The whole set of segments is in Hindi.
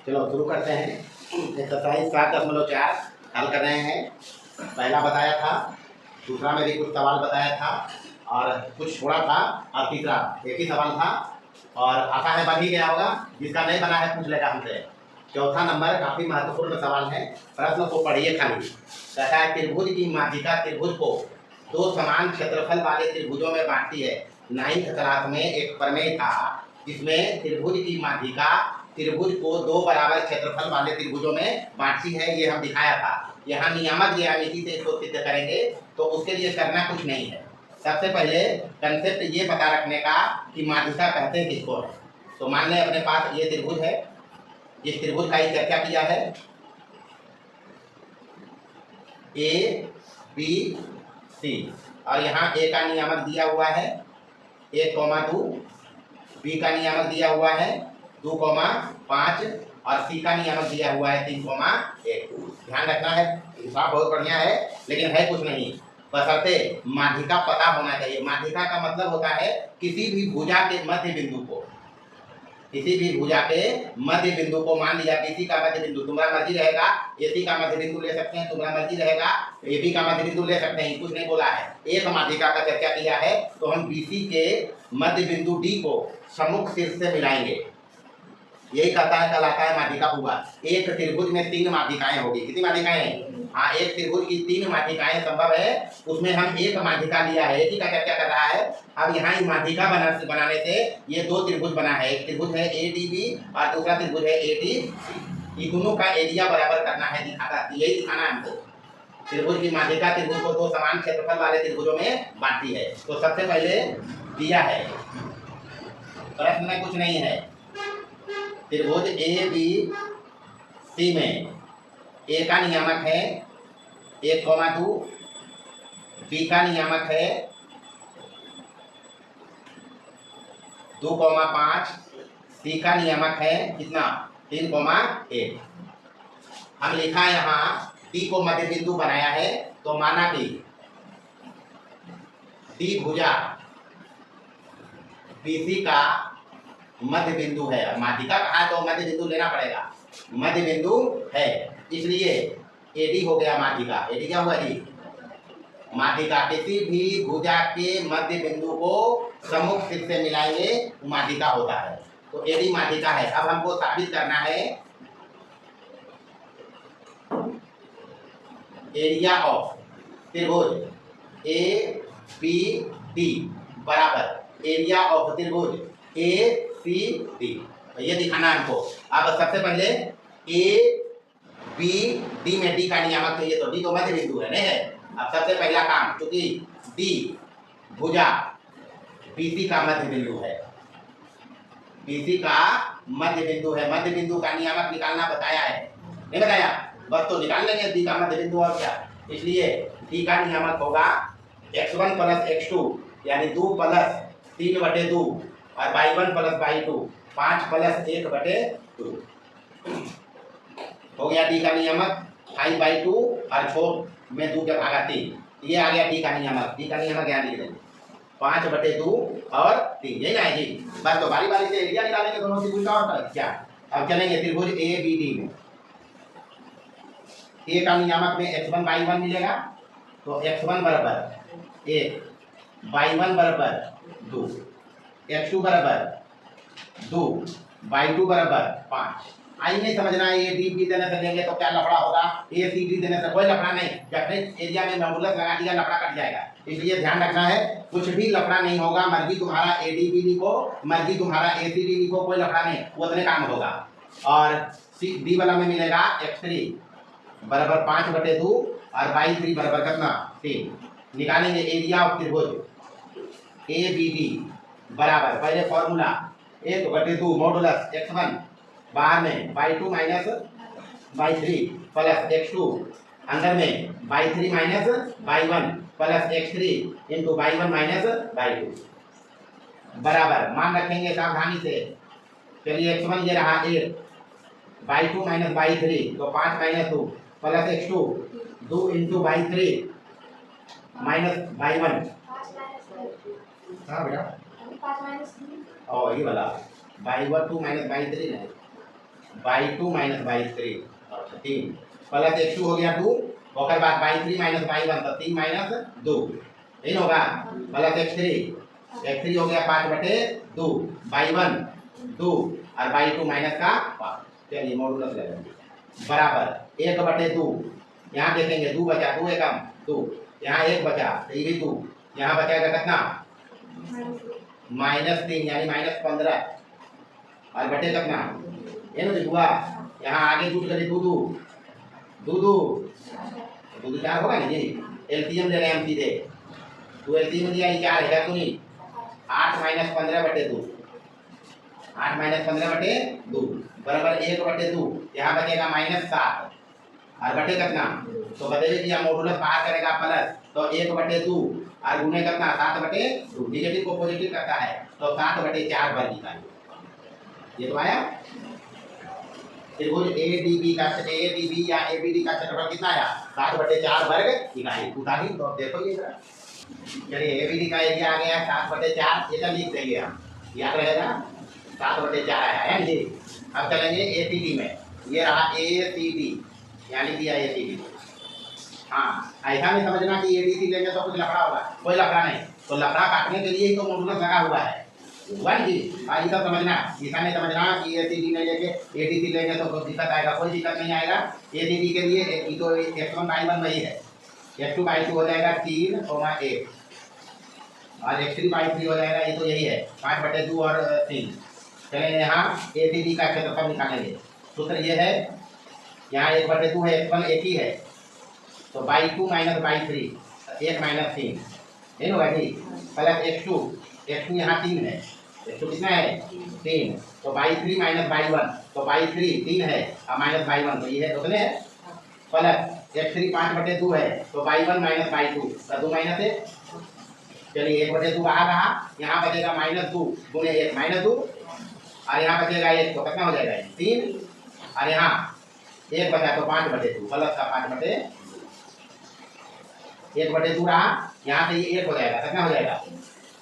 चलो शुरू करते हैं। एक्सरसाइज 7.4 हल कर रहे हैं। पहला बताया था, दूसरा में भी कुछ सवाल बताया था और कुछ छोड़ा था, और तीसरा एक ही सवाल था और आशा है बन ही गया होगा। जिसका नहीं बना है पूछ लेगा हमसे। चौथा नंबर काफी महत्वपूर्ण सवाल है, प्रश्न को पढ़िए खाली। कहता है त्रिभुज की माध्यिका त्रिभुज को दो समान क्षेत्रफल वाले त्रिभुजों में बांटती है। 9th क्लास में एक प्रमेय था जिसमें त्रिभुज की माध्यिका त्रिभुज को दो बराबर क्षेत्रफल वाले त्रिभुजों में बांटती है, ये हम दिखाया था। यहाँ नियामक ज्यामिति से इसको सिद्ध करेंगे, तो उसके लिए करना कुछ नहीं है। सबसे पहले कंसेप्ट ये पता रखने का कि माध्यिका कहते किसको है। तो मान लें अपने पास ये त्रिभुज है, जिस त्रिभुज का ही चर्चा किया है, ए बी सी, और यहाँ ए का नियामक दिया हुआ है 1,2, बी का नियामक दिया हुआ है 2,5 और सी का नियामक दिया हुआ है 3,1। ध्यान रखना है, हिसाब बहुत बढ़िया है लेकिन है कुछ नहीं, बशर्ते माध्यिका पता होना चाहिए। माध्यिका का मतलब होता है किसी भी भुजा के मध्य बिंदु को, किसी भी भुजा के मध्य बिंदु को, मान लिया बीसी का मध्य बिंदु, तुम्हारा मर्जी रहेगा एसी का मध्य बिंदु ले सकते हैं, तुम्हारा मर्जी रहेगा एबी का मध्य बिंदु ले सकते हैं, कुछ नहीं बोला है। एक माध्यिका का चर्चा किया है, तो हम बीसी के मध्य बिंदु डी को सम्मुख शीर्ष से मिलाएंगे, यही कहलाता है माध्यिका हुआ। एक त्रिभुज में 3 माध्यिकाएं होगी। कितनी माध्यिकाएं? हाँ, एक त्रिभुज की 3 माध्यिकाएं संभव है, उसमें हम एक माध्यिका लिया है, एक ही का चर्चा कर रहा है। अब यहाँ माध्यिका बनाने से ये 2 त्रिभुज बना है, एक त्रिभुज है एडीबी और दूसरा त्रिभुज है एडीसी। ये दोनों का एरिया बराबर करना है, यही दिखाना है हमको। त्रिभुज की माध्यिका त्रिभुज को 2 समान क्षेत्रफल वाले त्रिभुजों में बांटती है। तो सबसे पहले दिया है, प्रश्न में कुछ नहीं है, त्रिभुज ए बी सी में ए का नियामक है 1,2, बी का नियामक है 2,5, सी का नियामक है कितना 3,1। हम लिखा यहाँ डी को मध्य बिंदु बनाया है, तो माना कि डी भुजा बीसी का मध्य बिंदु है। माध्यिका कहा है तो मध्य बिंदु लेना पड़ेगा, मध्य बिंदु है, इसलिए एडी हो गया माध्यिका। एडी क्या हुआ जी? माध्यिका। किसी भी भुजा के मध्य बिंदु को सम्मुख शीर्ष से मिलाएंगे माध्यिका होता है, तो एडी माध्यिका है। अब हमको साबित करना है एरिया ऑफ त्रिभुज ए बी डी बराबर एरिया ऑफ त्रिभुज ए सी डी, ये दिखाना हमको। अब सबसे पहले ए बी डी में डी का नियामक चाहिए, तो डी तो मध्य बिंदु है नहीं है। अब सबसे पहला काम, क्योंकि डी भुजा बीसी का मध्य बिंदु है, बीसी का मध्य बिंदु है, मध्य बिंदु का नियामक निकालना बताया है, नहीं बताया? बस तो निकाल लेंगे डी का मध्य बिंदु और क्या। इसलिए डी का नियामक होगा x1 + x2 यानी 2 + 3/2 और y1 + y2 5 + 1/2 हो गया डी का नियामक। 5/2 और 4 में 2 के भागा 3, ये आ गया डी का नियामक। डी का नियामक यहाँ लिख देंगे 5/2 और 3, यही ना है जी। बस तो बारी बारी से एरिया निकालेंगे दोनों त्रिभुज का और क्या। अब चलेंगे त्रिभुज ए बी डी में। ए का नियामक में x1 y1 मिलेगा, तो x1 बराबर 1, y1 बराबर 2, x2 बराबर 2, y2 बराबर 5। आई नहीं समझना है, ये डी बी देने से देंगे तो क्या लफड़ा होगा, ए सी डी देने से कोई लफड़ा नहीं। जब एरिया में मॉडुलस लगा दिया लफड़ा कट जाएगा, इसलिए ध्यान रखना है, कुछ भी लफड़ा नहीं होगा। मर्जी तुम्हारा ए डी बी लिखो, मर्जी तुम्हारा ए सी डी लिखो, कोई लफड़ा नहीं, उतने काम होगा। और सी डी वाला में मिलेगा x3 बराबर 5/2 और y3 बराबर कितना 3। निकालेंगे एरिया ऑफ त्रिभुज ए बी डी बराबर, पहले फॉर्मूला 1/2 मॉडुलस x1 बाहर में y2 minus y3 plus x2 अंदर में y3 minus y1 plus x3 into y1 minus y2 बराबर, मान रखेंगे सावधानी से। चलिए x1 ये रहा 1, y2 माइनस y3 तो 5 - 2 plus x2 2 into y3 minus y1। हाँ बेटा, और ये वाला y2 माइनस y3 नहीं, by 2 minus by 3 3 plus x2 हो गया 2 और बाद बाई 3 माइनस बाई 1 तो 3 माइनस 2 नहीं होगा प्लस x3 हो गया 5/2 बाई 1 2 और बाई 2 माइनस का 5। चलिए मॉडुलस ले लेंगे बराबर 1/2 यहाँ देखेंगे 2 बचा 2 एकम 2 यहाँ 1 बचा तो ये भी 2 यहाँ बचाएगा कितना -3 यानी -15 और बटे कितना ये ना हुआ यहाँ आगे जुट करे 2 2 4 होगा ना जी एलसीएम ले रहे हैं हम सीधे तो एलसीएम दिया ये 4 है तो नहीं 8 - 15/2 8 - 15/2 बराबर 1/2 यहाँ बचेगा -7 और बटे कितना तो बताइए कि हम मॉडुलस बाहर करेगा प्लस तो 1/2 और गुने कितना 7/2 नेगेटिव को पॉजिटिव करता है तो 7/4 वर्ग निकालिए ये तो आया। त्रिभुज एडीबी का एडीबी या एबीडी का क्षेत्रफल कितना आया 7/4 वर्ग इकाई उतारी तो देखो ये जरा चलिए एबीडी का एरिया आ गया 7/4 ये तो लिख देंगे हम याद रहेगा 7/4 आया है जी। अब चलेंगे एसीडी में ये रहा एसीडी यहाँ लिख दिया एसीडी। हाँ ऐसा नहीं समझना कि एडीसी लेंगे तो कुछ लफड़ा होगा कोई लफड़ा नहीं तो लफड़ा काटने के लिए ही तो मॉडुलस लगा हुआ है वन जी ये सब समझना ऐसा नहीं समझना कि एसीडी नहीं लेके एडीसी लेंगे तो कोई दिक्कत आएगा कोई दिक्कत नहीं आएगा। एसीडी के लिए ये तो x1/1 वही है x2/2 हो जाएगा 3, 1 और x3/3 हो जाएगा ये तो यही है 5/2 और 3। चलेंगे यहाँ एसीडी का क्षेत्रफल निकालेंगे सूत्र ये है यहाँ 1/2 है x1 एक ही है तो बाई 2 माइनस बाई 3 1 - 3 नहीं होगा जी प्लस x2 यहाँ 3 है x2 कितना है 3 तो बाई 3 माइनस बाई 1 तो बाई 3 3 है और माइनस बाई 1 तो ये है उतने प्लस x3 5/2 है तो बाई 1 माइनस बाई 2 तो 2 माइनस है चलिए 1/2 बाहर रहा यहाँ बचेगा -2 गुने 1 -2 और यहाँ बचेगा 1 तो कितना हो जाएगा 3 और यहाँ 1 बचा तो 5/2 प्लस का 1/2 रहा यहाँ से ये 1 हो जाएगा कितना हो जाएगा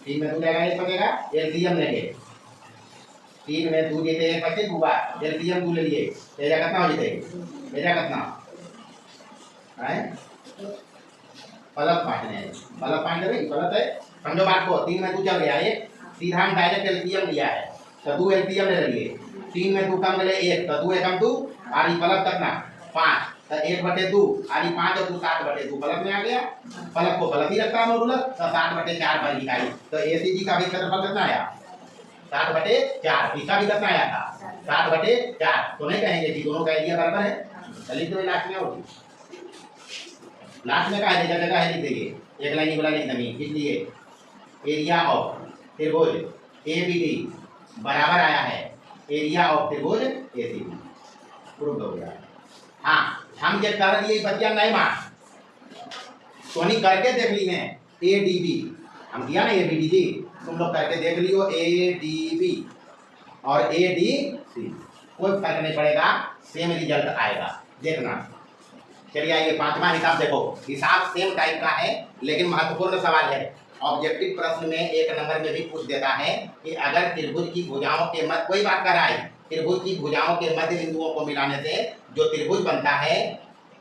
3 में 2 जाएगा 1 बचेगा एलसीएम लेंगे 3 में 2 देते 1 बचे 2 बार एलसीएम 2 ले लिए एजा कितना हो जाते एजा कितना है प्लस 5 है प्लस 5 है प्लस है समझो बात को 3 में 2 चल गया ये सीधा हम डायरेक्ट एलसीएम लिया है तो 2 एलसीएम ले लिए 3 में 2 कम ले 1 तो 2 एकम 2 और ये प्लस कितना 5 तो 1/2 और 5 और 2 7/2 प्लस में आ गया प्लस को प्लस ही रखता है मॉडुलस तो 7/4 वर्ग इकाई तो एसीडी का भी क्षेत्रफल कितना आया 7/4 इसका भी कितना आया था 7/4 तो नहीं कहेंगे कि दोनों का एरिया बराबर है चलिए तो लास्ट में होगी लास्ट में का है जगह है लिख देंगे एक लाइन वाला लिख देंगे इसलिए एरिया ऑफ त्रिभुज एबीडी बराबर आया है एरिया ऑफ त्रिभुज एसीडी प्रूव हो गया। हाँ हम ये कर दिए बच्चा नहीं मान तो नहीं करके देख ली हैं एडीबी हम दिया ना एबीडी जी तुम लोग करके देख लियो एडीबी और एडीसी कोई फर्क नहीं पड़ेगा सेम रिजल्ट आएगा देखना। चलिए आइए पांचवा हिसाब देखो हिसाब सेम टाइप का है लेकिन महत्वपूर्ण सवाल है ऑब्जेक्टिव प्रश्न में 1 नंबर में भी पूछ देता है कि अगर त्रिभुज की भुजाओं के मध्य कोई बात कर रहा है त्रिभुज की भुजाओं के मध्य बिंदुओं को मिलाने से जो त्रिभुज बनता है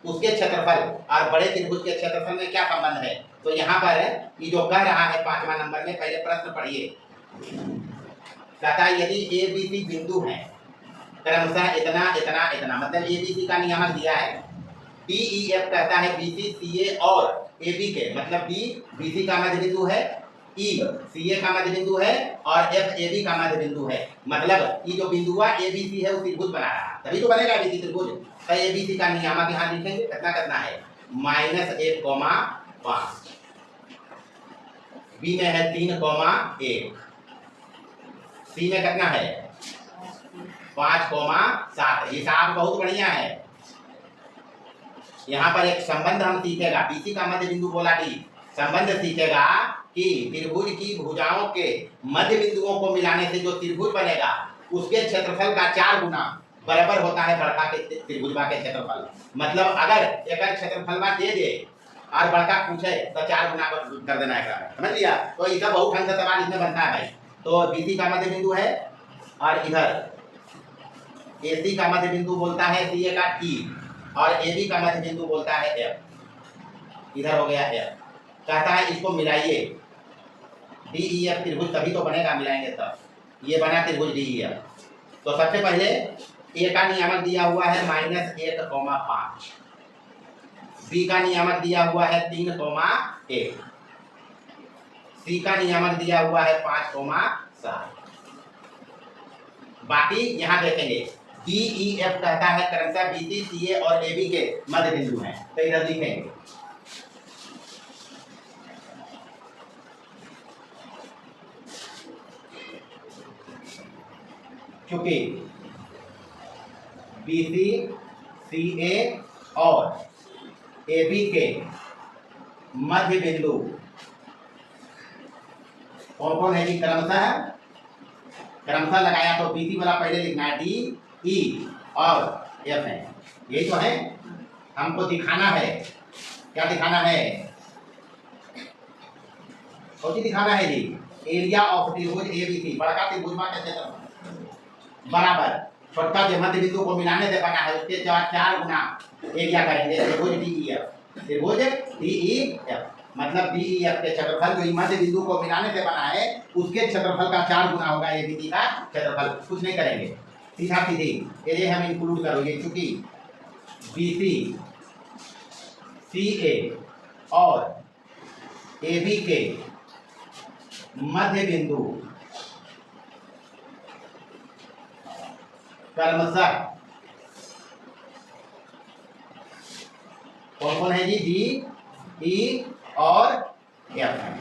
उसके क्षेत्रफल और बड़े त्रिभुज के क्षेत्रफल में क्या संबंध है तो यहाँ पर ये जो कह रहा है 5वां नंबर में पहले प्रश्न पढ़िए कहता है यदि ए बी सी बिंदु है क्रमशः इतना इतना इतना मतलब ए बी सी का नियामक दिया है डी ई एफ कहता है बी सी सी ए और ए बी के मतलब बी बी सी का मध्य बिंदु है ई सी ए का मध्य बिंदु है और एफ ए बी का मध्य बिंदु है मतलब ये जो बिंदु ए बी सी है वो त्रिभुज बना रहा है तभी तो बनेगा ए बी सी त्रिभुज तो ए बी सी का नियामक यहाँ लिखेंगे कितना कितना है -1,5 बी में है 3,1 सी में कितना है 5,7 हिसाब बहुत बढ़िया है। यहाँ पर एक संबंध हम सीखेगा बीसी का मध्य बिंदु बोला डी संबंध सीखेगा कि त्रिभुज की भुजाओं के मध्य बिंदुओं को मिलाने से जो त्रिभुज बनेगा उसके क्षेत्रफल का 4 गुना बराबर होता है बड़का के त्रिभुजवा के क्षेत्रफल मतलब अगर एक क्षेत्रफल दे दे और बड़का पूछे तो 4 गुना कर देना है समझ लिया। तो इसका बहुत ढंग से सवाल इसमें बनता है भाई। तो बीसी का मध्य बिंदु है और इधर AC का मध्य बिंदु बोलता है CA का T और AB का मध्य बिंदु बोलता है F। इधर हो गया F। कहता है इसको मिलाइए, DEF त्रिभुज तभी तो बनेगा मिलाएंगे तब। ये बना त्रिभुज DEF। तो सबसे पहले A का नियामक दिया हुआ है -1,5, B का नियामक दिया हुआ है 3,1, C का नियामक दिया हुआ है 5,7। बाकी यहाँ देखेंगे DEF कहता है क्रमशः BC, CA और AB के मध्य बिंदु हैं, तो इधर लिखेंगे। क्योंकि BC, CA और AB के मध्य बिंदु कौन कौन है जी? क्रमशः लगाया तो BC वाला पहले लिखना है, D, E और F है। यही तो है, हमको दिखाना है। क्या दिखाना है? कौन सी दिखाना है जी? एरिया ऑफ त्रिभुज ABC, बड़ा त्रिभुज का क्षेत्रफल बराबर छोटा जो मध्य बिंदु को मिलाने से बना है उसके 4 गुना एरिया करेंगे त्रिभुज DEF। त्रिभुज DEF मतलब DEF के क्षेत्रफल जो मध्य बिंदु को मिलाने से बना है उसके क्षेत्रफल का 4 गुना होगा ABC का क्षेत्रफल। कुछ नहीं करेंगे, सीधा सीधी ये हम इंक्लूड करोगे, क्योंकि BC, CA और AB के मध्य बिंदु क्रमशः कौन कौन है जी? D, E और F है।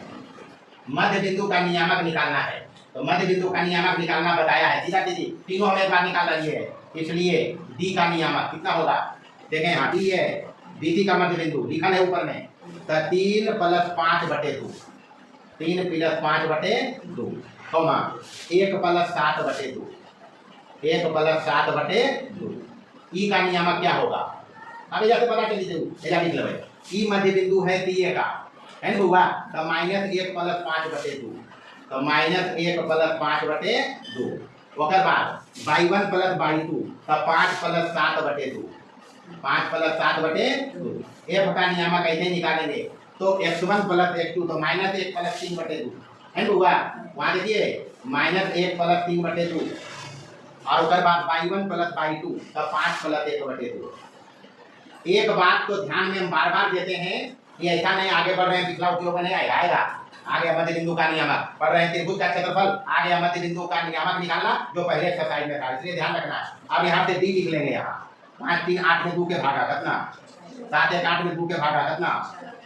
मध्य बिंदु का नियामक निकालना है, तो मध्य बिंदु का नियामक निकालना बताया है, सीधा सीधी तीनों हमें एक बार निकाल रही है। इसलिए D का नियामक कितना होगा? देखें यहाँ D है, BC का मध्य बिंदु लिखा है ऊपर में, तो 3 + 5/2, 3 + 5/2, 1 + 7/2, 1 + 7/2। ई का नियामक क्या होगा? अभी जैसे पता चल लीजिए, लिख लो। ई मध्य बिंदु है CA का, है ना हुआ, तो -1 + 5/2, तो -1 + 5/2। ओकर बाद y1 + y2, तो 5 + 7/2, 5 + 7/2। F का नियामक ऐसे निकालेंगे तो x1 + x2, तो -1 + 3/2, है ना हुआ। वहाँ देखिए -1 + 3/2 और उसके बाद y1 + y2, तो 5 + 1/2। एक बात तो ध्यान में हम बार बार देते हैं कि ऐसा नहीं आगे बढ़ रहे हैं पिछला उपयोग नहीं आएगा। आगे मध्य बिंदु का नियामक पढ़ रहे हैं, त्रिभुज का क्षेत्रफल, आगे मध्य बिंदु का नियामक निकालना जो पहले एक्सरसाइज में था, इसलिए ध्यान रखना। अब यहाँ से D लिख लेंगे, यहाँ 5 3 8 में 2 के भागा कितना, 7 1 8 में 2 के भागा कितना।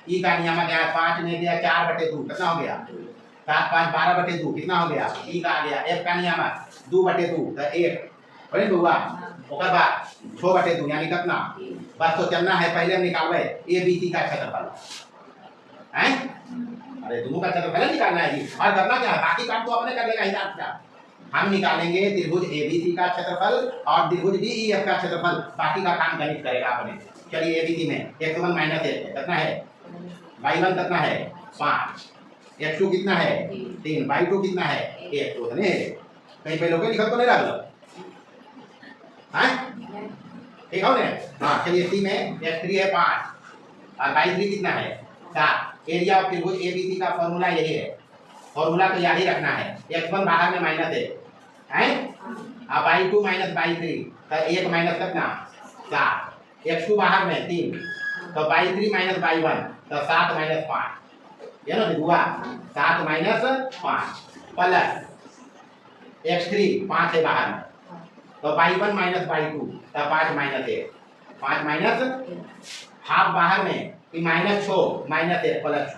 ई का नियामक यहाँ 5 में दिया 4/2, कितना हो गया? 7 5 12/2, कितना हो गया? ई का आ गया। F का नियामक 2/2, तो 1 हुआ। ओकर बाद 6/2 यानी कितना? बस तो चलना है, पहले हम निकालवे ABC का क्षेत्रफल हैं। अरे दोनों का क्षेत्रफल निकालना है जी, और करना क्या है, बाकी काम तो अपने कर लेगा हिसाब से। हम निकालेंगे त्रिभुज ABC का क्षेत्रफल और त्रिभुज DEF का क्षेत्रफल, बाकी का काम गणित करेगा अपने। चलिए ABC में x1 - 1 कितना है? y1 कितना है? 5, x2 कितना है? 3, y2 कितना है? 1। तो कहीं पे लोग लिखा तो नहीं रहा ठीक है ना? हाँ चलिए C में x3 है 5 और y3 कितना है? 7। एरिया ऑफ त्रिभुज ABC का फॉर्मूला यही है, फॉर्मूला तो याद ही रखना है। x1 बाहर में -1 है, अब y2 - y3, तो 1 माइनस कितना? 7। x2 बाहर में 3, तो y3 - y1, तो 7 - 5, ये ना हुआ 7 - 5 प्लस x3 5 है बाहर में, तो y1 - y2, तो 5 - 1, 5 माइनस हाफ बाहर में -6 - 1 प्लस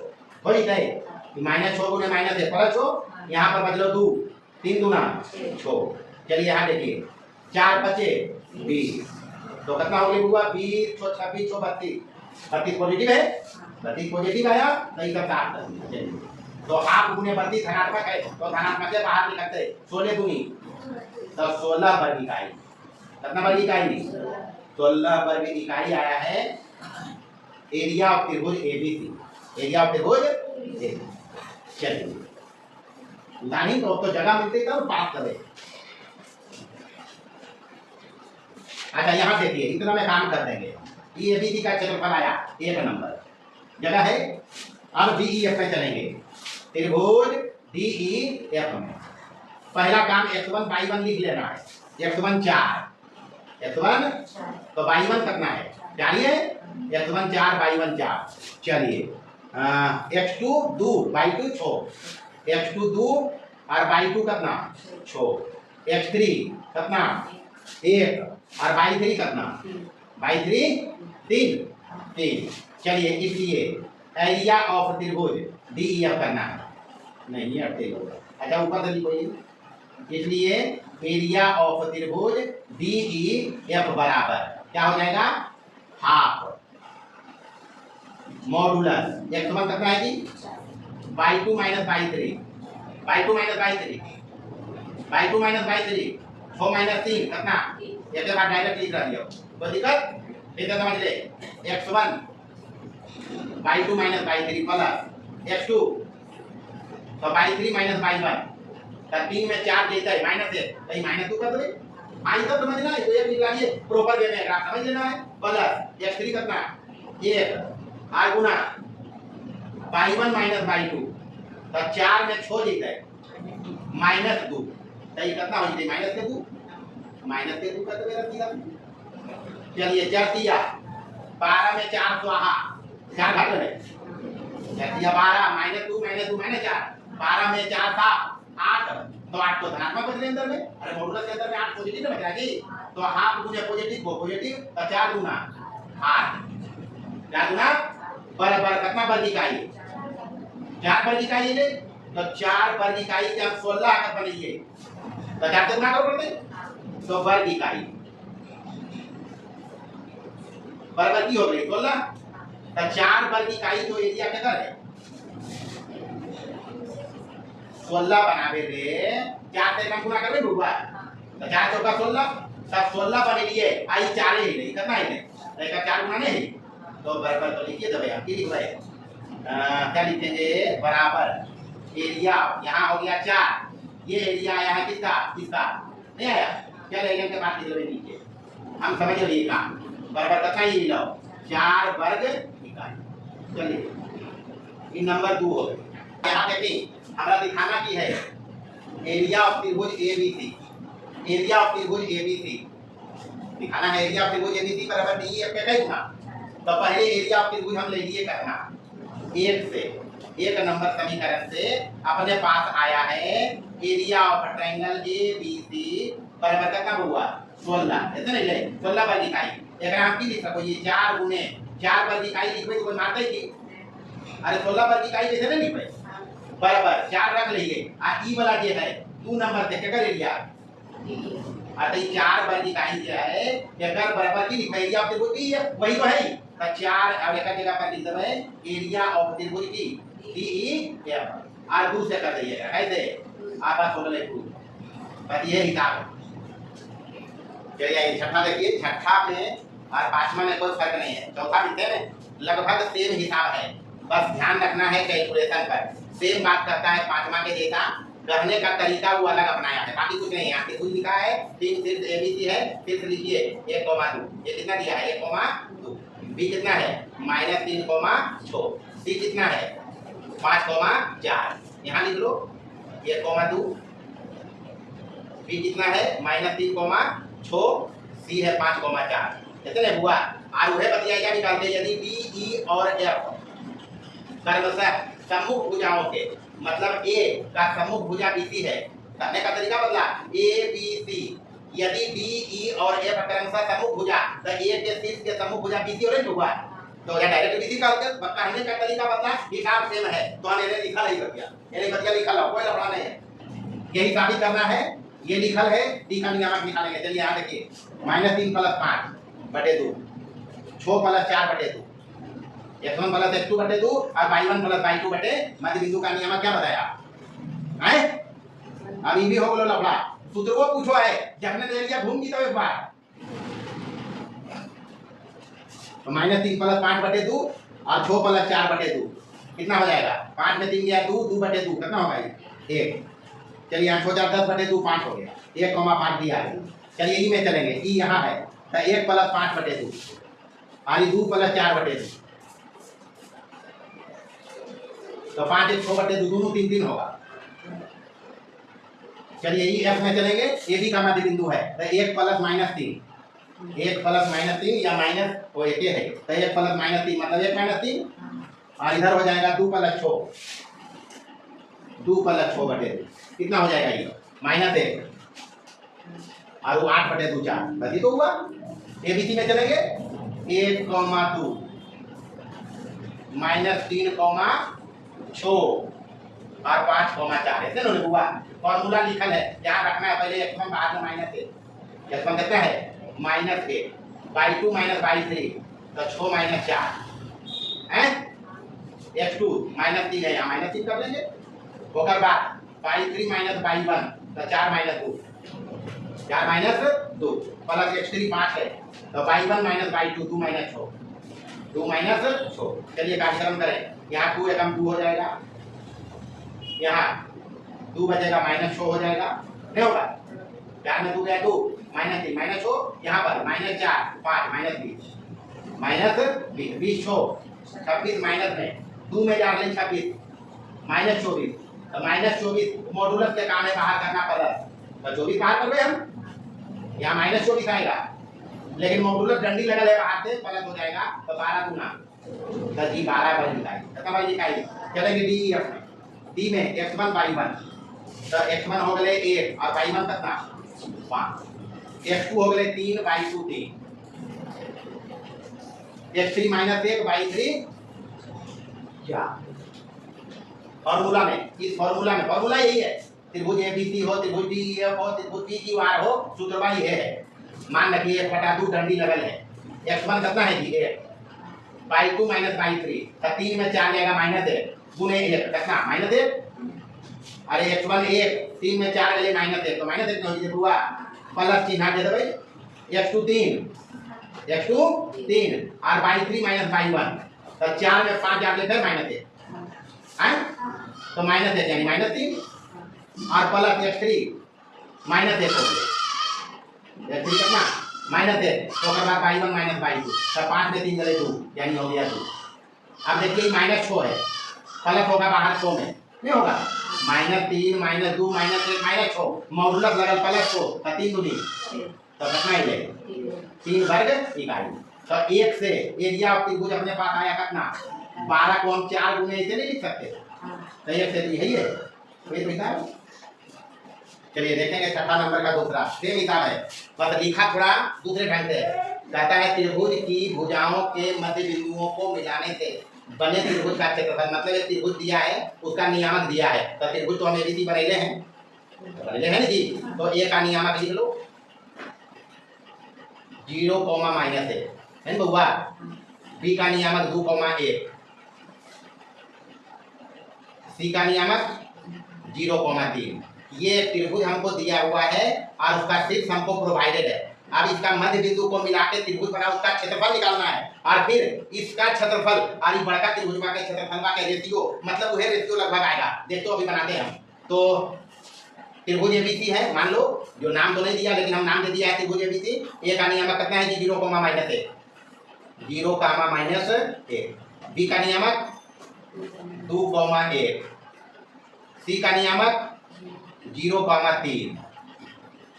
6 हो जाए, -6 गुने -1 प्लस 6, यहाँ पर बदलो 2, 3 दूना 6। चलिए यहाँ देखिए 4 बचे 20, तो कितना हो गया हुआ? 20 6 26 6 32, 32 पॉजिटिव है, 32 पॉजिटिव आया, तो इसका 7। तो हाफ गुने 32 धनात्मक है, तो धनात्मक से बाहर निकलते 16 दूनी, तो 16 वर्ग इकाई। कितना वर्ग इकाई? 16 वर्ग इकाई आया है एरिया ऑफ त्रिभुज ABC। एरिया ऑफ त्रिभुज ABC। चलिए नहीं तो जगह मिलती तब बात करें। अच्छा यहाँ देखिए, इतना में काम कर देंगे। ई ए बी सी का क्षेत्रफल आया 1 नंबर जगह है। अब डी ई एफ में चलेंगे, त्रिभुज डी ई एफ में पहला काम x1 y1 लिख लेना है। x1 4, x1 तो y1 करना है, जानिए x1 4 y1 4। चलिए x2 2 y2 6, x2 2 और y2 कितना 6, x3 कितना 1 और y3 कितना y3 3। चलिए इसलिए एरिया ऑफ त्रिभुज डी ई एफ करना है, नहीं ये अटके होगा। अच्छा ऊपर से लिखो, इसलिए एरिया ऑफ त्रिभुज डी ई एफ बराबर क्या हो जाएगा, हाफ मॉडुलस x1 कितना है जी y2 minus y3, y2 minus y3, y2 minus y3 6 minus 3 कितना, एक के बाद डायरेक्ट लिख रहा है, कोई दिक्कत ठीक है, समझ ले। x1 y2 minus y3 plus x2 तो y3 माइनस y1 3 में 4 देता है माइनस 1, कहीं माइनस 2 कर दो, आई तब समझना है, तो ये निकालिए प्रॉपर वे में ग्राफ समझ लेना है। प्लस x3 कितना 1 और गुना y1 माइनस y2 तो 4 में 6 देता है माइनस 2, तो ये कितना हो जाए माइनस के 2 कर दो मेरा सीधा। चलिए जर्तिया 12 में 4 स्वाहा 4 भाग ले, जर्तिया 12 माइनस 2 माइनस 4, 12 में 4 था 8, तो 8 तो धनात्मक बच रहे अंदर में, अरे मॉडुलस के अंदर में 8 पॉजिटिव में बच रहा है जी, तो हाफ गुने पॉजिटिव वो पॉजिटिव, तो 4 गुना 8, 4 गुना बराबर कितना वर्ग इकाई 4 वर्ग इकाई ले, तो 4 वर्ग इकाई के हम 16 अगर बनाइए तो 4 से गुना करो पड़ते, तो वर्ग इकाई बराबर की हो गई 16, तो 4 वर्ग इकाई जो एरिया क्या है 16 बनावे रे, 4 से कम गुना करबे बुआ, तो 4 चौका 16, तब 16 बने लिए आई 4 ही नहीं कितना ही नहीं, एक 4 गुना नहीं, तो बराबर तो लिखिए दबे आप, लिख रहे क्या लिखेंगे बराबर एरिया यहाँ हो गया 4, ये एरिया आया है किसका किसका नहीं आया, क्या लेने के बाद लिख नीचे हम समझ लिए काम बराबर कितना ही लो 4 वर्ग इकाई। चलिए ये नंबर 2 हो गया। यहाँ देखिए हमारा दिखाना की है एरिया ऑफ त्रिभुज एबीसी, एरिया ऑफ त्रिभुज एबीसी दिखाना है, एरिया ऑफ त्रिभुज एबीसी बराबर डी एफ के गुना, तो पहले एरिया ऑफ त्रिभुज हम ले लिए करना 1 से 1 नंबर समीकरण से अपने पास आया है एरिया ऑफ ट्रायंगल एबीसी बराबर कितना हुआ 16, ऐसे नहीं ले 16 वर्ग इकाई, एक नाम की लिख सको ये 4 गुने 4 वर्ग इकाई लिखबे तो कोई मारते ही, अरे 16 वर्ग इकाई कैसे नहीं लिखबे बराबर 4 रख लिए, आ ई वाला जे है 2 नंबर से क्या कर लिया, अरे 4 वर्ग इकाई जो है एकर बराबर की लिखबे एरिया ऑफ त्रिभुज की वही तो है, तो 4 अब एक जगह पर लिख देबे एरिया ऑफ त्रिभुज की डी ई एफ और 2 से कर दीजिएगा कैसे आप बात बोल रहे हैं, बस ये हिसाब। चलिए छठा देखिए, छठा में और 5वां में कोई फर्क नहीं है, चौथा भी लगभग सेम हिसाब है, बस ध्यान रखना है कैलकुलेशन पर सेम बात करता है 5वां के जैसा, कहने का तरीका वो अलग अपनाया है, बाकी कुछ नहीं है। यहाँ कुछ लिखा है 3 सिर्फ एबीसी है, सिर्फ लिखिए 1,2, ये कितना दिया है 1,2, बी कितना है -3,6, सी कितना है 5,4, यहाँ लिख लो 1,2, बी कितना है -3,6, सी है 5,4, कितने हुआ और वह बतिया निकालते यदि बी ई और एफ क्रमशः सम्मुख भुजाओं के मतलब ए का सम्मुख भुजा बीसी है, करने का तरीका बदला ए बी सी, यदि बी ई और एफ क्रमशः सम्मुख भुजा तो ए के शीर्ष के सम्मुख भुजा बीसी और हुआ, तो यह डायरेक्ट बीसी का कहने का तरीका बदला, हिसाब सेम है, तो हमने लिखा नहीं कर दिया, ये बतिया लिखा लो कोई लफड़ा नहीं है, यही साबित करना है, ये लिखल है डी का नियामक निकालेंगे। चलिए यहाँ देखिए -3 + 5/2 6 + 4/2 x1 + x2/2 और y1 + y2 बटे मध्य बिंदु का नियम क्या बताया है, अब ये भी हो गलो लफड़ा, सूत्र को पूछो है जबने ले लिया घूम की तो एक बार, तो -3 + 5/2 और 6 + 4/2 कितना हो जाएगा, 5 में 3 गया 2, 2/2 कितना होगा 1, चलिए यहाँ 6 × 4 = 10/2 5 हो गया, 1,5 दिया है। चलिए ई में चलेंगे, ई यहाँ है तो 1 प्लस 5 बटे 2 और 2 प्लस 4 बटे 2 तो 5 1 6 बटे 2 दोनों 3 3 होगा। चलिए ये एफ में चलेंगे, ए बी का मध्य बिंदु है तो 1 प्लस माइनस 3 1 प्लस माइनस 3 या माइनस वो एक है तो 1 प्लस माइनस 3 मतलब 1 माइनस 3 और इधर हो जाएगा 2 प्लस 6 बटे 2 कितना हो जाएगा ये माइनस 1 और वो 8 बटे 2 4 बस ये तो हुआ। ए बी सी में चलेंगे 1 2 माइनस 3 6 और 5 4 ऐसे ना हुआ। फॉर्मूला लिखल है, यहाँ रखना है पहले x1 बाद में माइनस 1 x1 कितना है माइनस 1 बाई 2 माइनस बाई 3 तो 6 माइनस 4 है x2 माइनस 3 है यहाँ माइनस 3 कर लेंगे। होकर बाद बाई 3 माइनस बाई 1 तो 4 माइनस 2 4 माइनस 2 प्लस x3 5 है तो by 1 minus by 2 2 minus 6 2 minus 6। चलिए कार्यक्रम करें, यहाँ 2 एकम 2 हो जाएगा, यहाँ 2 बचेगा माइनस 6 हो जाएगा नहीं होगा 4 में 2 गया 2 माइनस 3 माइनस 6 यहाँ पर माइनस 4 5 माइनस 20 20 6 26 माइनस में 2 में 4 ले 26 माइनस 24 तो माइनस 24 मॉडुलस के काम है बाहर करना प्लस तो 24 बाहर कर रहे हम यहाँ माइनस 24 आएगा लेकिन मॉडुलस डंडी लगल है बाहर से प्लस हो जाएगा तो 12 गुना तो जी 12 बन जाएगी खत्म वाली इकाई। चलेंगे डी एफ में, डी में x1 y1 तो x1 हो गए 1 और y1 कितना 5 x2 हो गए 3 y2 3 x3 minus 1 y3 4। Formula में इस फॉर्मूला में फॉर्मूला यही है त्रिभुज एबीसी हो त्रिभुज डीईएफ हो त्रिभुज पीक्यूआर हो सूत्रवा ये है। मान रखिए 1/2 डंडी लेवल है x1 कितना है जी 1 y2 माइनस y3 तो 3 में 4 लेगा माइनस 1 गुने 1 कितना माइनस 1 अरे x1 1 3 में 4 ले माइनस 1 तो माइनस 1 हो जाए हुआ प्लस चिन्ह दे दो भाई x2 3 और y3 माइनस y1 तो 4 में 5 4 लेकर माइनस 1 है तो माइनस 1 यानी माइनस 3 और प्लस x3 माइनस 1 हो गया x3 कितना माइनस 1 तो कर बाद y1 माइनस y2 तो 5 में 3 गले 2 यानी हो गया 2। अब देखिए माइनस 6 है प्लस होगा बाहर 100 में नहीं होगा minus 3 minus 2 minus 1 minus 6 modulus लगल प्लस 100 तो 3 दूनी तो कितना ही जाएगा 3 वर्ग इकाई। तो 1 से एरिया ऑफ त्रिभुज अपने पास आया कितना 12 को हम 4 गुने ऐसे नहीं लिख सकते तो 1 से तो यही है कोई हिसाब। चलिए देखेंगे छठा नंबर का दूसरा सेम हिसाब है बस लिखा थोड़ा दूसरे ढंग से कहता है त्रिभुज की भुजाओं के मध्य बिंदुओं को मिलाने से बने त्रिभुज का क्षेत्रफल मतलब एक त्रिभुज दिया है उसका नियामक दिया है तो त्रिभुज तो हम एबीसी बनेले हैं ना जी तो ए का नियामक लिख लो 0 माइनस है बउआ बी का नियामक 2 1 सी का नियामक 0 3 ये त्रिभुज हमको दिया हुआ है और उसका शीर्ष हमको प्रोवाइडेड है। अब इसका मध्य बिंदु को मिला के त्रिभुज बना उसका क्षेत्रफल निकालना है और फिर इसका क्षेत्रफल और इस बड़का त्रिभुज के क्षेत्रफल का रेशियो मतलब वह रेशियो लगभग आएगा। देखो अभी बनाते हैं हम तो त्रिभुज एबीसी है मान लो जो नाम तो नहीं दिया लेकिन हम नाम दे दिया है त्रिभुज एबीसी। ए का नियामक कितना है जी 0 माइनस 1 बी का नियामक 2 1 सी का नियामक 0 3।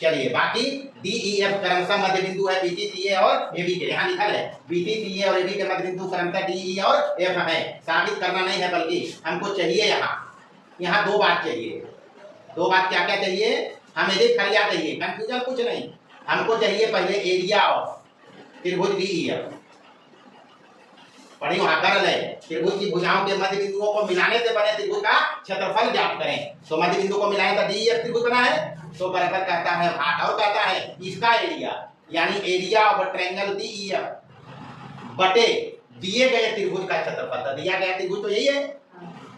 चलिए बाकी डी ई एफ क्रमशः मध्य बिंदु है बीसी सी ए और ए बी के यहाँ लिखा है बीसी सी ए और ए बी के मध्य बिंदु क्रमशः डी ई और एफ है। साबित करना नहीं है बल्कि हमको चाहिए यहाँ 2 बात चाहिए। 2 बात क्या क्या चाहिए हमें खरिया चाहिए कंफ्यूजन कुछ नहीं। हमको चाहिए पहले एरिया ऑफ त्रिभुज डी ई एफ पढ़ी वहाँ कर ले त्रिभुज की भुजाओं के मध्य बिंदुओं को मिलाने से बने त्रिभुज का क्षेत्रफल ज्ञात करें। तो मध्य बिंदु को मिलाएं तो डी एफ त्रिभुज बना है तो बराबर कहता है भाग और कहता है इसका एरिया यानी area of triangle D E F बटे दिए गए त्रिभुज का क्षेत्रफल। तो दिया गया त्रिभुज तो यही है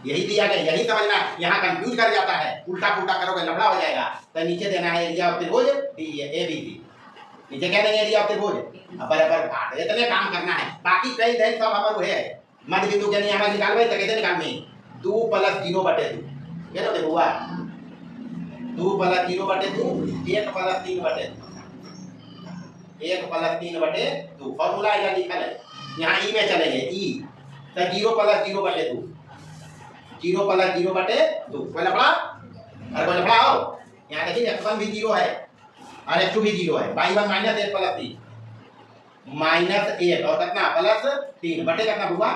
यही दिया गया यही समझना। यहाँ कंफ्यूज कर जाता है उल्टा पुल्टा करोगे लफड़ा हो जाएगा। तो नीचे देना है एरिया ऑफ त्रिभुज डी ए बी सी नीचे क्या देंगे एरिया ऑफ त्रिभुज बराबर भाग इतने काम करना है। बाकी कई दिन सब हमारे है मध्य बिंदु के नियामक निकालवे तो कैसे निकालने 2 + 0 बटे 2 ये तो देखो हुआ 2 + 0 बटे 2 1 + 3 बटे 2 1 + 3/2 फॉर्मूला यहाँ लिखा है, यहाँ ई में चलेंगे ई तो 0 + 0/2 0 + 0/2 कोई लफड़ा अरे कोई लफड़ा हो यहाँ देखिए x1 भी 0 है और x2 भी 0 है y1 - 1 + 3 -1 और कितना +3 बटे कितना हुआ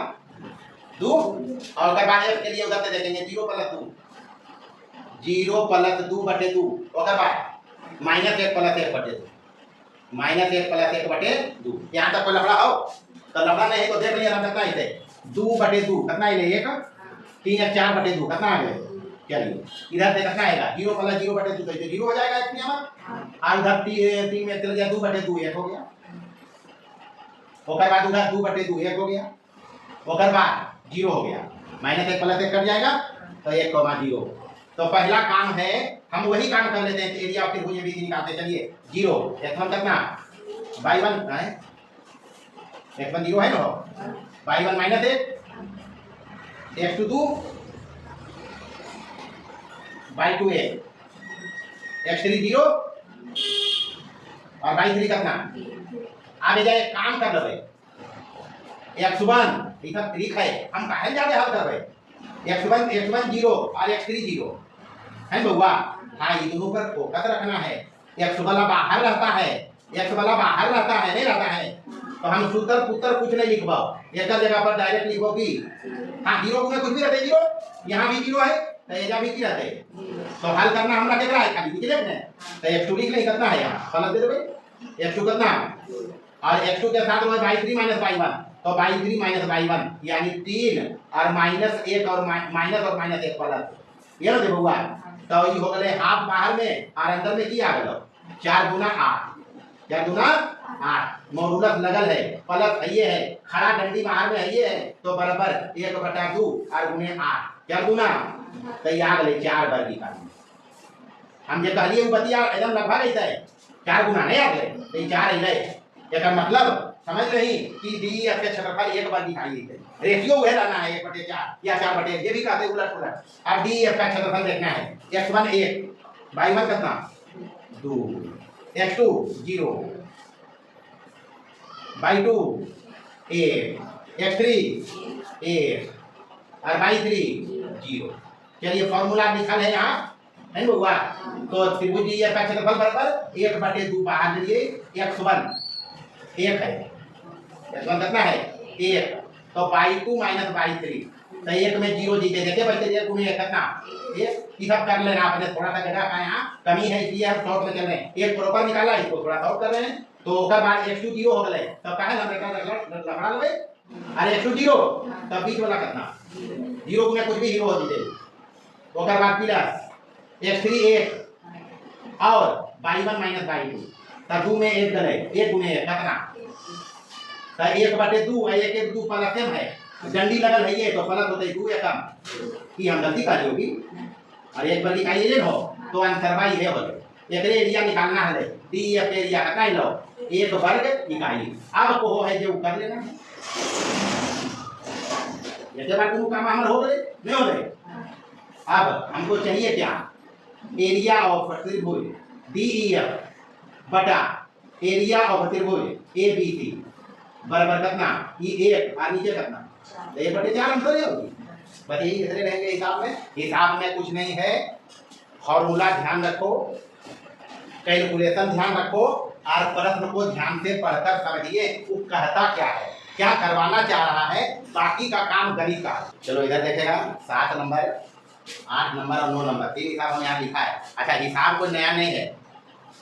2 और उसके बाद f के लिए उधर से देखेंगे 0 + 2 0 + 2/2 और बाद -1 + 1/2 -1 + 1/2 यहाँ तक कोई लफड़ा हो तो लफड़ा नहीं तो देख लिया हम कितना इसे 2/2 कितना है 1 3 4/2 कितना आ गया चलिए इधर से कितना आएगा 0 + 0/2 तो इधर 0 हो जाएगा इसमें हमारा और उधर 3 में चल गया 2/2 1 हो गया ओकर बाद उधर 2/2 1 हो गया ओकर बाद 0 हो गया -1 + 1 कट जाएगा तो 1,0 तो पहला काम है हम वही काम कर लेते हैं एरिया ऑफ त्रिभुज एबीसी निकालते चलिए 0 x1 कितना y1 है x1 0 है ना y1 -1 x2 2 y2 1 x3 0 और y3 कितना आगे जाए काम कर रहे x1 ये सब ट्रिक है हम काहे ज्यादा हल कर रहे x1 0 और x3 0 है बउआ हाँ ये दोनों पर फोकस रखना है x वाला बाहर रहता है x वाला बाहर रहता है नहीं रहता है तो हम सूत्र पुत्र कुछ नहीं लिखवाओ एक जगह पर डायरेक्ट लिखो कि हाँ 0 में कुछ भी रहते 0 यहाँ भी 0 है तो यहाँ भी 0 रहते तो हल करना हमरा केकरा है खाली लिख लेना तो x2 लिख नहीं करना है यहाँ फलन दे देबे x2 कितना और x2 के साथ में y3 - y1 तो y3 - y1 यानी 3 और -1 और -1 प्लस ये ना देखो तो ये हो गए हाफ बाहर में और अंदर में की आ गलो 4 × 8 4 × 8 मॉडुलस लगल है प्लस है ये है खड़ा डंडी बाहर में है ये है तो बराबर 1/2 और गुने 8 क्या गुना तो ये आ गए 4 वर्ग का हम जे कहलिए उ बतिया एकदम लगभग ऐसा है 4 गुना नहीं आ गए तो 4 है एकर मतलब समझ रही कि डी एफ के क्षेत्रफल 1 वर्ग दिखाई देते रेशियो वह रहना है 1/4 या 4/, ये भी कहते उलट पुलट अब डी एफ का क्षेत्रफल देखना है x1 1 y1 कितना 2 x2 0 y2 1 x3 1 और y3 0 चलिए फॉर्मूला लिखा है यहाँ है ना हुआ तो त्रिभुज डी एफ का क्षेत्रफल बराबर 1/2 बाहर लिए x1 1 है x1 कितना है 1 तो y2 - y3 तो 1 में 0 जीते देखिए बच्चे 1 × 1 कितना 1 ये सब कर लेना आपने थोड़ा सा जगह का यहाँ कमी है इसलिए हम शॉर्ट में चल रहे हैं एक प्रॉपर निकाला इसको थोड़ा शॉर्ट कर रहे हैं तो उसके बाद x2 0 हो गए तब कहा ना बेटा लफड़ा लेबे अरे x2 0 तब बीच वाला कितना 0 में कुछ भी 0 हो जीते उसके बाद प्लस x3 1 और y1 - y2 तब 2 में 1 गए 1 × 1 कितना तो 1/2 और 1/2 प्लस सेम है डंडी लगल है ये तो प्लस होते 2 या कम कि हम गलती कर होगी और एक बार निकालिए ले हो तो आंसर भाई ये हो एक एरिया निकालना है डी एफ एरिया कितना लो 1 वर्ग निकालिए अब को है जो कर लेना ये बात तुम काम हमारा हो गए नहीं हो रहे अब हमको चाहिए क्या एरिया ऑफ त्रिभुज DEF बटा एरिया ऑफ त्रिभुज ABC बराबर कितना ये 1 और नीचे कितना तो 1/4 आंसर ये होगी बस यही कितने रहेंगे हिसाब में कुछ नहीं है फॉर्मूला ध्यान रखो कैलकुलेशन ध्यान रखो और प्रश्न को ध्यान से पढ़कर समझिए वो कहता क्या है क्या करवाना चाह रहा है बाकी का काम गणित का चलो इधर देखेगा 7 नंबर 8 नंबर और 9 नंबर 3 हिसाब हम यहाँ लिखा है अच्छा हिसाब कोई नया नहीं है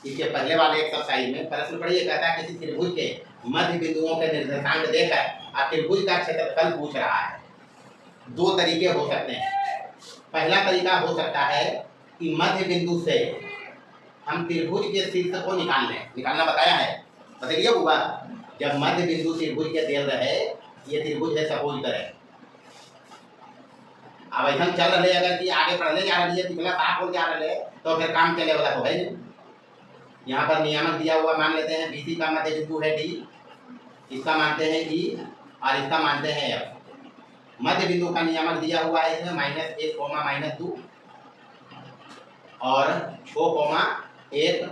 इसके पहले वाले एक्सरसाइज में प्रश्न पढ़िए कहता है किसी त्रिभुज के मध्य बिंदुओं के निर्देशांक देकर त्रिभुज का क्षेत्रफल पूछ रहा है 2 तरीके हो सकते हैं पहला तरीका हो सकता है कि मध्य बिंदु से हम त्रिभुज के शीर्ष को निकालना बताया है बताइए हुआ जब मध्य बिंदु त्रिभुज के दे रहे ये त्रिभुज है सपोज करें अब ऐसा चल रहे अगर कि आगे बढ़ने जा रही है पिछला साफ हो जा रहे तो फिर काम चले वाला तो है नहीं यहाँ पर नियामक दिया हुआ मान लेते हैं BC का मध्य बिंदु है D इसका मानते हैं E और इसका मानते हैं F मध्य बिंदु का नियामक दिया हुआ है इसमें -1, -2 और 6, 1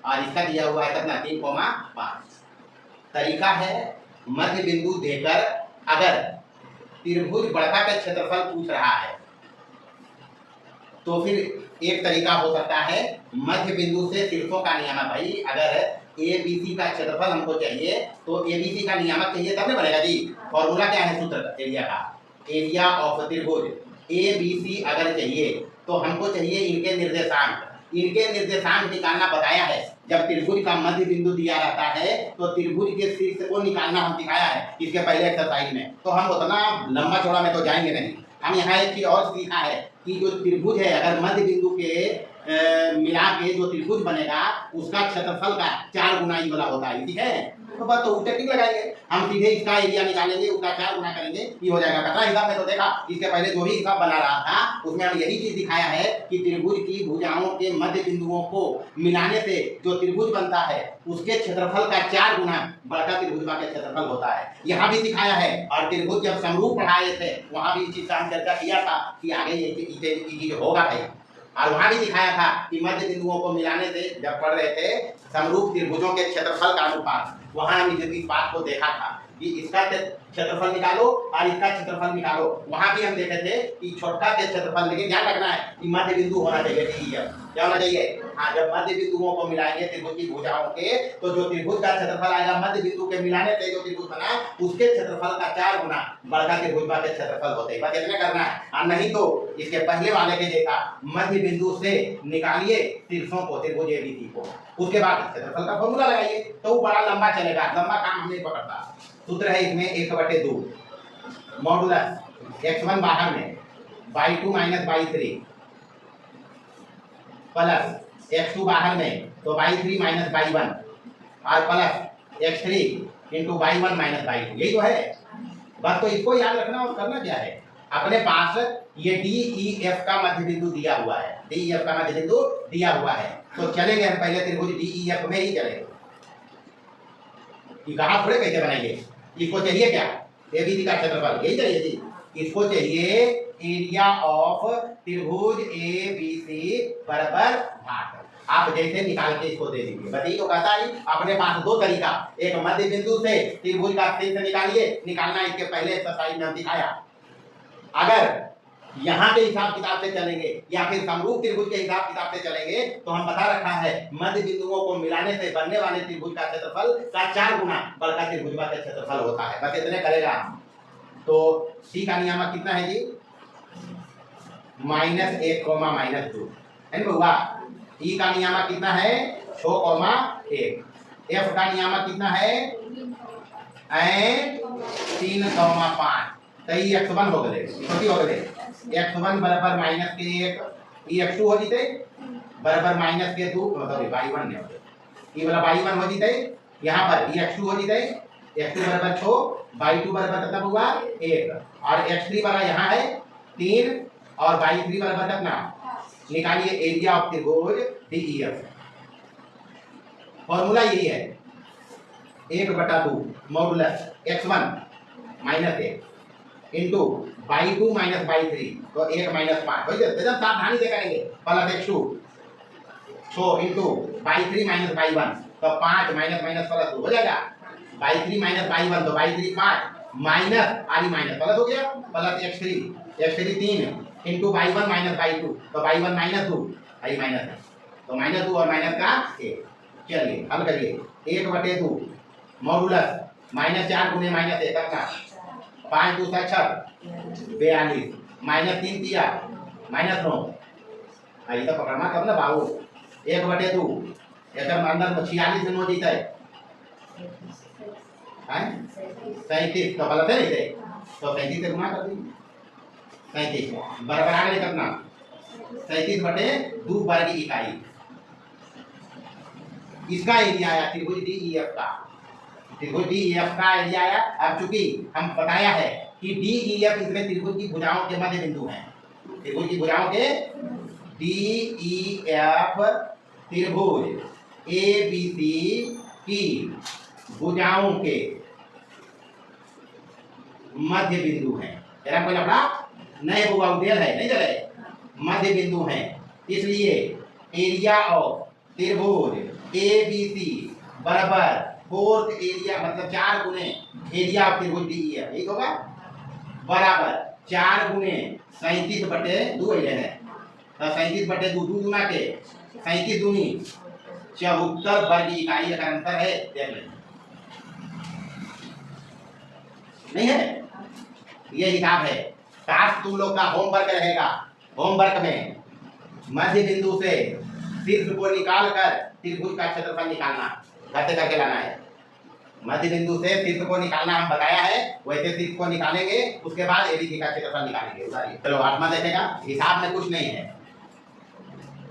और इसका दिया हुआ है कितना 3, 5 तरीका है मध्य बिंदु देकर अगर त्रिभुज बड़का का क्षेत्रफल पूछ रहा है तो फिर एक तरीका हो सकता है मध्य बिंदु से शीर्षों का नियामक। भाई अगर ए बी सी का क्षेत्रफल हमको चाहिए तो ए बी सी का नियामक चाहिए तब ना बनेगा जी। फॉर्मूला क्या है सूत्र एरिया का, एरिया ऑफ त्रिभुज ए बी सी अगर चाहिए तो हमको चाहिए इनके निर्देशांक। इनके निर्देशांक निकालना बताया है। जब त्रिभुज का मध्य बिंदु दिया रहता है तो त्रिभुज के शीर्ष को निकालना हम दिखाया है इसके पहले एक्सरसाइज में। तो हम उतना लंबा चौड़ा में तो जाएंगे नहीं। हम यहाँ एक चीज और सीखा है कि जो त्रिभुज है अगर मध्य बिंदु के मिला के जो त्रिभुज बनेगा उसका क्षेत्रफल का 4 गुना ई वाला होता है, ठीक है। तो बस तो टेक्निक लगाएंगे हम, सीधे इसका एरिया निकालेंगे, उसका 4 गुना करेंगे, ये हो जाएगा। कतना हिसाब में तो देखा, इसके पहले जो भी हिसाब बना रहा था उसमें हम यही चीज दिखाया है कि त्रिभुज की भुजाओं के मध्य बिंदुओं को मिलाने से जो त्रिभुज बनता है उसके क्षेत्रफल का 4 गुना बड़का त्रिभुज का क्षेत्रफल होता है। यहाँ भी सिखाया है। और त्रिभुज जब समरूप पढ़ाए थे वहां भी इस चीज का हम चर्चा किया था कि आगे ये चीज होगा भाई। और वहां भी दिखाया था कि मध्य बिंदुओं को मिलाने से जब पढ़ रहे थे समरूप त्रिभुजों के क्षेत्रफल का अनुपात, वहां हम इस बात को देखा था कि इसका क्षेत्रफल निकालो और इसका क्षेत्रफल निकालो। वहां भी हम देखे थे कि छोटा के क्षेत्रफल, लेकिन ध्यान रखना है कि मध्य बिंदु होना चाहिए। क्या होना चाहिए? हाँ, जब मध्य बिंदुओं को मिलाएंगे त्रिभुज की भुजाओं के तो जो त्रिभुज का क्षेत्रफल आएगा मध्य बिंदु के मिलाने से जो त्रिभुज बना उसके क्षेत्रफल का 4 गुना बड़का त्रिभुज का क्षेत्रफल होते हैं। बस इतना करना है। और नहीं तो इसके पहले वाले के देखा मध्य बिंदु से निकालिए शीर्षों को त्रिभुज एबीसी को, उसके बाद क्षेत्रफल का फॉर्मूला लगाइए तो वो बड़ा लंबा चलेगा। लंबा काम हम नहीं पकड़ता। सूत्र है इसमें 1/2 मॉडुलस x1 बाहर में y2 minus y3 plus x2 बाहर में तो y3 माइनस y1 और plus x3 into y1 minus y2। यही तो है। बस तो इसको याद रखना और करना क्या है, अपने पास ये डी ई एफ का मध्य बिंदु दिया हुआ है। डी ई एफ का मध्य बिंदु दिया हुआ है तो चलेंगे हम पहले त्रिभुज डी ई एफ में ही चलेंगे। कहा थोड़े कैसे बनाएंगे, इसको चाहिए क्या एबीसी का क्षेत्रफल, यही चाहिए जी। इसको चाहिए एरिया ऑफ त्रिभुज एबीसी बराबर भाग। आप जैसे निकाल के इसको दे दीजिए। बस यही तो कहता है अपने पास 2 तरीका, एक मध्य बिंदु से त्रिभुज का शीर्ष निकालिए, निकालना इसके पहले एक्सरसाइज में हम दिखाया। अगर यहाँ के हिसाब किताब से चलेंगे या फिर समरूप त्रिभुज के हिसाब किताब से चलेंगे तो हम बता रखा है मध्य बिंदुओं को मिलाने से बनने वाले त्रिभुज का क्षेत्रफल का 4 गुना बड़का त्रिभुज का क्षेत्रफल होता है। बस इतने करेगा। तो सी का नियामक कितना है जी? -1, -2 है ना हुआ। ई का नियामक कितना है? 6, 1। एफ का नियामक कितना है? 3, 5। तो ये x1 हो गए, छोटी हो गए। x1 बराबर -1, ये x2 हो जीते बराबर -2, सॉरी y1 ने ये वाला y1 हो जीते। यहाँ पर ये x2 हो जीते, x2 बराबर 6, y2 बराबर कितना हुआ 1 और x3 वाला यहाँ है 3 और y3 बराबर कितना। निकालिए एरिया ऑफ त्रिभुज डीईएफ। फॉर्मूला यही है 1/2 modulus x1 -1 into y2 minus y3 तो 1 - 5 हो जाए। एकदम सावधानी से करेंगे। Plus x2 6 into y3 minus y1 तो 5 माइनस प्लस 2 हो जाएगा। y3 माइनस y1 तो y3 5 माइनस आरी माइनस प्लस हो गया plus x3 3 into y1 minus y2 तो y1 -2 आई माइनस तो -2 और माइनस का 1। चलिए हल करिए 1/2 मॉडुलस -4 गुने -1 का 5 2 6 42 -3 दिया -9। आई तो पकड़ना कब ना बाबू 1/2 एक अंदर 46 में 9 जीता है 37 तो गलत है नहीं थे तो 37 से गुना कर दीजिए 37 बराबर आगे कितना 37/2 वर्ग इकाई। इसका एरिया आया त्रिभुज डीईएफ का। त्रिभुज डीईएफ का एरिया आया। अब चूंकि हम बताया है कि डीईएफ इसमें त्रिभुज की भुजाओं के मध्य बिंदु हैं। त्रिभुज की भुजाओं के डीईएफ त्रिभुज एबीसी की भुजाओं के मध्य बिंदु हैं। तेरा कोई लफड़ा नहीं हुआ, उदेल है नहीं चले, मध्य बिंदु हैं। इसलिए एरिया ऑफ त्रिभुज एबीसी बराबर फोर्थ एरिया मतलब 4 गुने एरिया ऑफ त्रिभुज डी है, ठीक होगा, बराबर 4 गुने 37/2 अइले है, तो 37/2 2 गुना के 37 दूनी 74 वर्ग इकाई का अंतर है, देख लें नहीं है, ये हिसाब है। टास्क तुम लोग का होमवर्क रहेगा, होमवर्क में मध्य बिंदु से शीर्ष को निकाल कर त्रिभुज का क्षेत्रफल निकालना, घर से करके लाना है। मध्य बिंदु से शीर्ष को निकालना हम बताया है, वैसे शीर्ष को निकालेंगे, उसके बाद एबीसी का क्षेत्रफल निकालेंगे। चलो 8वां देखेगा, हिसाब में कुछ नहीं है,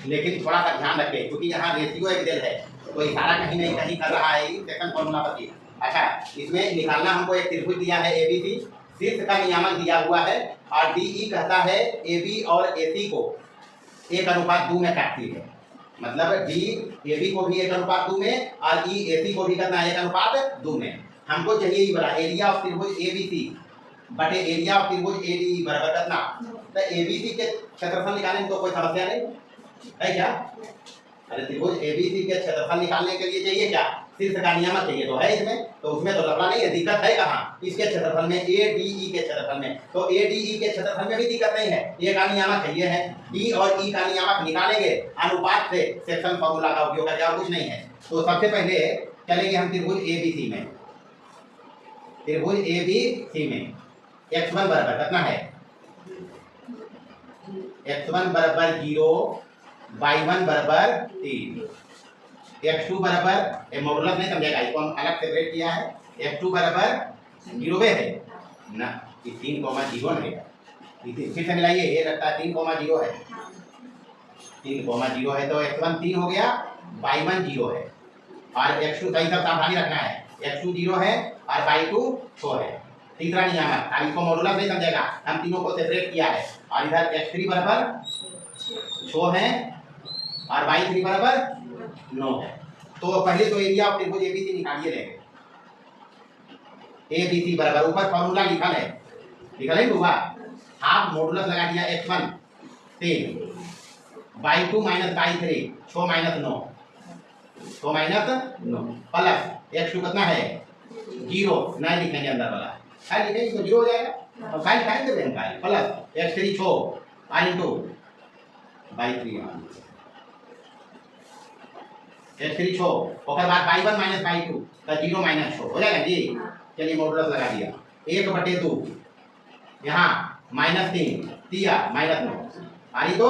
लेकिन थोड़ा सा ध्यान रखें क्योंकि यहाँ रेशियो एक है, तो इशारा कहीं नहीं कहीं कर रहा है, सेकंड फॉर्मूला पर। अच्छा, इसमें निकालना हमको एक त्रिभुज दिया है एबीसी, शीर्ष का नियामक दिया हुआ है और डीई कहता है एबी और एसी को 1:2 में काटती है, मतलब डी एबी को भी 1:2 में और ई एसी को भी करना है 1:2 में। हमको चाहिए ये वाला एरिया ऑफ त्रिभुज एबीसी बटे एरिया ऑफ त्रिभुज एडीई बराबर करना, तो एबीसी के क्षेत्रफल निकालने में तो कोई समस्या नहीं है क्या? अरे त्रिभुज एबीसी के क्षेत्रफल निकालने के लिए चाहिए क्या? शीर्ष का नियामक चाहिए, तो है इसमें, तो उसमें तो लफड़ा नहीं है, दिक्कत है कहाँ? इसके क्षेत्रफल में, एडीई के क्षेत्रफल में, तो एडीई के क्षेत्रफल में भी दिक्कत नहीं है, ए का नियामक चाहिए है, डी और ई का नियामक निकालेंगे अनुपात से, सेक्शन फॉर्मूला का उपयोग करके, और कुछ नहीं है। तो सबसे पहले चलेंगे हम त्रिभुज एबीसी में, त्रिभुज एबीसी में x1 बराबर कितना है? x1 बराबर 0, y1 बराबर 3, x2 बराबर मॉडुलस नहीं समझेगा, इसको हम अलग सेपरेट किया है, x2 बराबर 0 है ना, ये 3,0 है, फिर से मिलाइए, ये लगता है 3,0 है, 3,0 है, तो x1 3 हो गया, y1 0 है और x2 सही सब सावधानी रखना है, x2 0 है और y2 6 है। तीसरा नियामक, अब इसको मॉडुलस नहीं समझेगा, हम तीनों को सेपरेट किया है और इधर x3 बराबर 6 है और y3 बराबर 9 है। तो पहले तो एरिया ऑफ त्रिभुज एबीसी निकालिए लेंगे, एबीसी बराबर ऊपर फॉर्मूला लिखा है, लिखा है होगा, हाफ मॉडुलस लगा दिया x1 3, y2 minus y3 6 minus 9, 6 minus 9 plus x2 कितना है 0, नहीं लिखेंगे अंदर वाला, खाली लिखेंगे तो 0 हो जाएगा, और खाली खाली देंगे हम प्लस x3 6 और इनटू y3 x3 6 और बाद y1 माइनस y2 तो 0 माइनस 6 हो जाएगा जी। चलिए मॉडुलस लगा दिया, 1/2 यहाँ -3 दिया -9 आई तो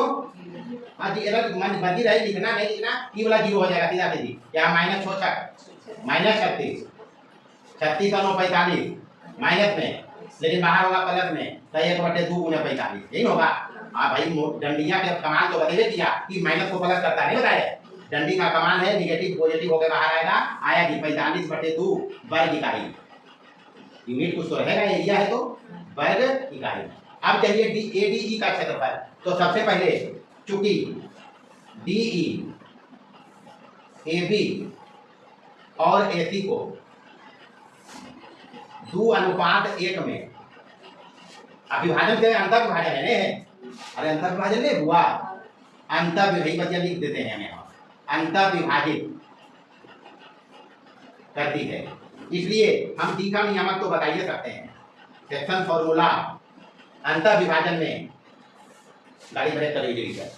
हाँ जी, अगर मन बंदी रही लिखना नहीं लिखना, ये वाला 0 हो जाएगा सीधा सीधी, यहाँ -36 36 और 9 45 माइनस में, लेकिन बाहर होगा प्लस में, तो 1/2 गुना 45 यही होगा। भाई डंडिया के कमाल तो बतेबे किया कि माइनस को प्लस करता नहीं बताया, डंडी का कमाल है निगेटिव पॉजिटिव होकर बाहर आएगा, आया कि 45/2 वर्ग इकाई, यूनिट कुछ तो रहेगा, एरिया है तो वर्ग इकाई। अब चलिए एडीई का क्षेत्रफल, तो सबसे पहले चूंकि डीई एबी और एसी को 2:1 में, अविभाजन से अंतर विभाजन है, अरे अंतर विभाजन नहीं हुआ, अंतर विभाजित बच्चे लिख देते हैं हमें, अंतर विभाजित करती है, इसलिए हम डी का नियामक तो बता ही सकते हैं, सेक्शन फॉर्मूला अंतर विभाजन में, गाड़ी ब्रेक कर लीजिए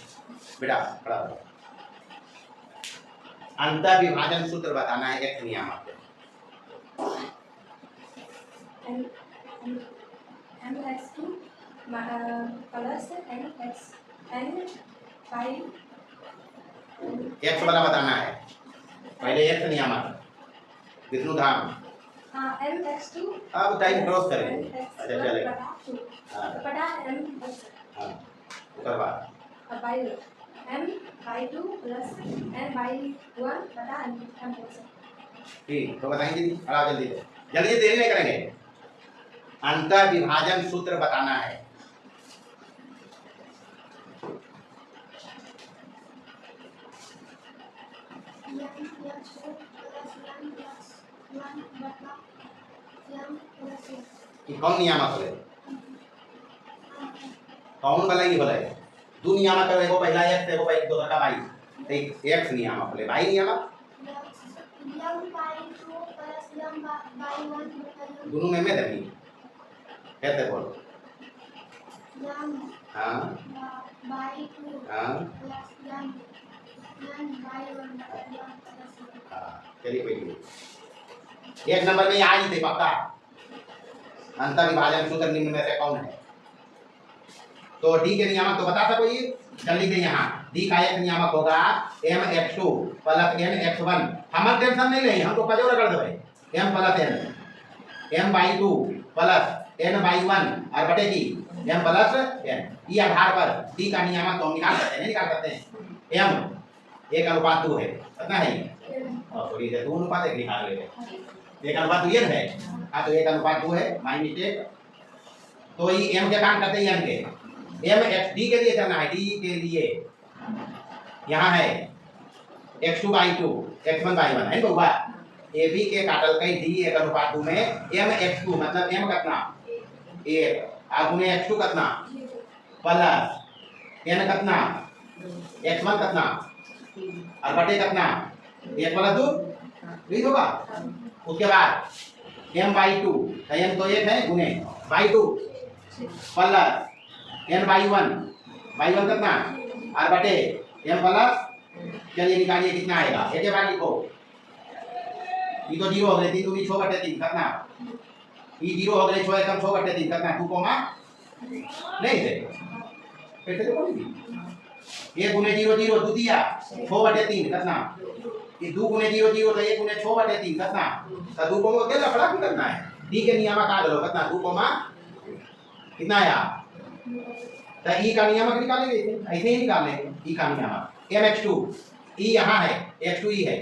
बेटा, खड़ा हो, अंतर विभाजन सूत्र बताना है एक नियामक, mx2 प्लस x वाला बताना है पहले, x नियामक विष्णु धाम, mx2 अब टाइम क्रॉस करें, अच्छा चलेगा, बटा m हाँ उसके बाद m/2 प्लस m/1 बटा m प्लस, ठीक तो बताएंगे जी, अड़ा जल्दी जल्दी देरी नहीं करेंगे, अंतर विभाजन सूत्र बताना है, कौन नियामक होले, कौन वाला ही होले, दो नियामक है, एगो पहला x एगो दूसरा का y, एक x नियामक होले, y नियामक दोनों में दबी कैसे बोलो? हाँ हाँ चलिए कोई एक नंबर में आ ही थे पक्का। अंतर विभाजन सूत्र निम्न में से कौन है? तो डी के नियामक तो बता सको ये जल्दी से यहाँ डी का एक नियामक होगा mx2 प्लस nx1। हम टेंशन नहीं लेंगे, हमको कजोर कर दो m plus n m/2 plus n/1 और बटे की m प्लस n। ये आधार पर डी का नियामक तो हम निकाल सकते हैं, नहीं निकाल सकते हैं? m 1:2 है, कितना है ये? और थोड़ी देर 2:1 निकाल लेते हैं। 1:2 ये है, हाँ तो 1:2 है, माय मिस्टेक। तो ये m के काम करते हैं n के m x d के लिए करना है, d के लिए यहाँ है x2/2 x1/1 है बउआ। ab के काटल कई d 1:2 में m x2 मतलब m कितना 1 और गुने x2 कितना प्लस n कितना x1 कितना और बटे कितना 1+2 नहीं होगा। उसके बाद m/2 n तो 1 है गुने /2 प्लस n/1 कितना और बटे m प्लस, चलिए निकालिए कितना आएगा, एक बार लिखो। ये तो 0 हो गए, 3 दूनी 6/3 कितना, ये 0 हो गए 6 एकम 6/3 कितना 2 कोमा नहीं थे फिर से बोलेंगे 1 गुने 0 0 2 दिया 6/3 कितना, ये 2 गुने 0 0 तो 1 गुने 6/3 कितना, तो 2 कोमा के लफड़ा भी करना है। डी के नियामक आ लो कितना 2 कोमा कितना आया, तो ई का नियामक निकालेंगे ऐसे ही निकाल लेंगे। ई का नियामक mx2 ई यहाँ है x2 ई है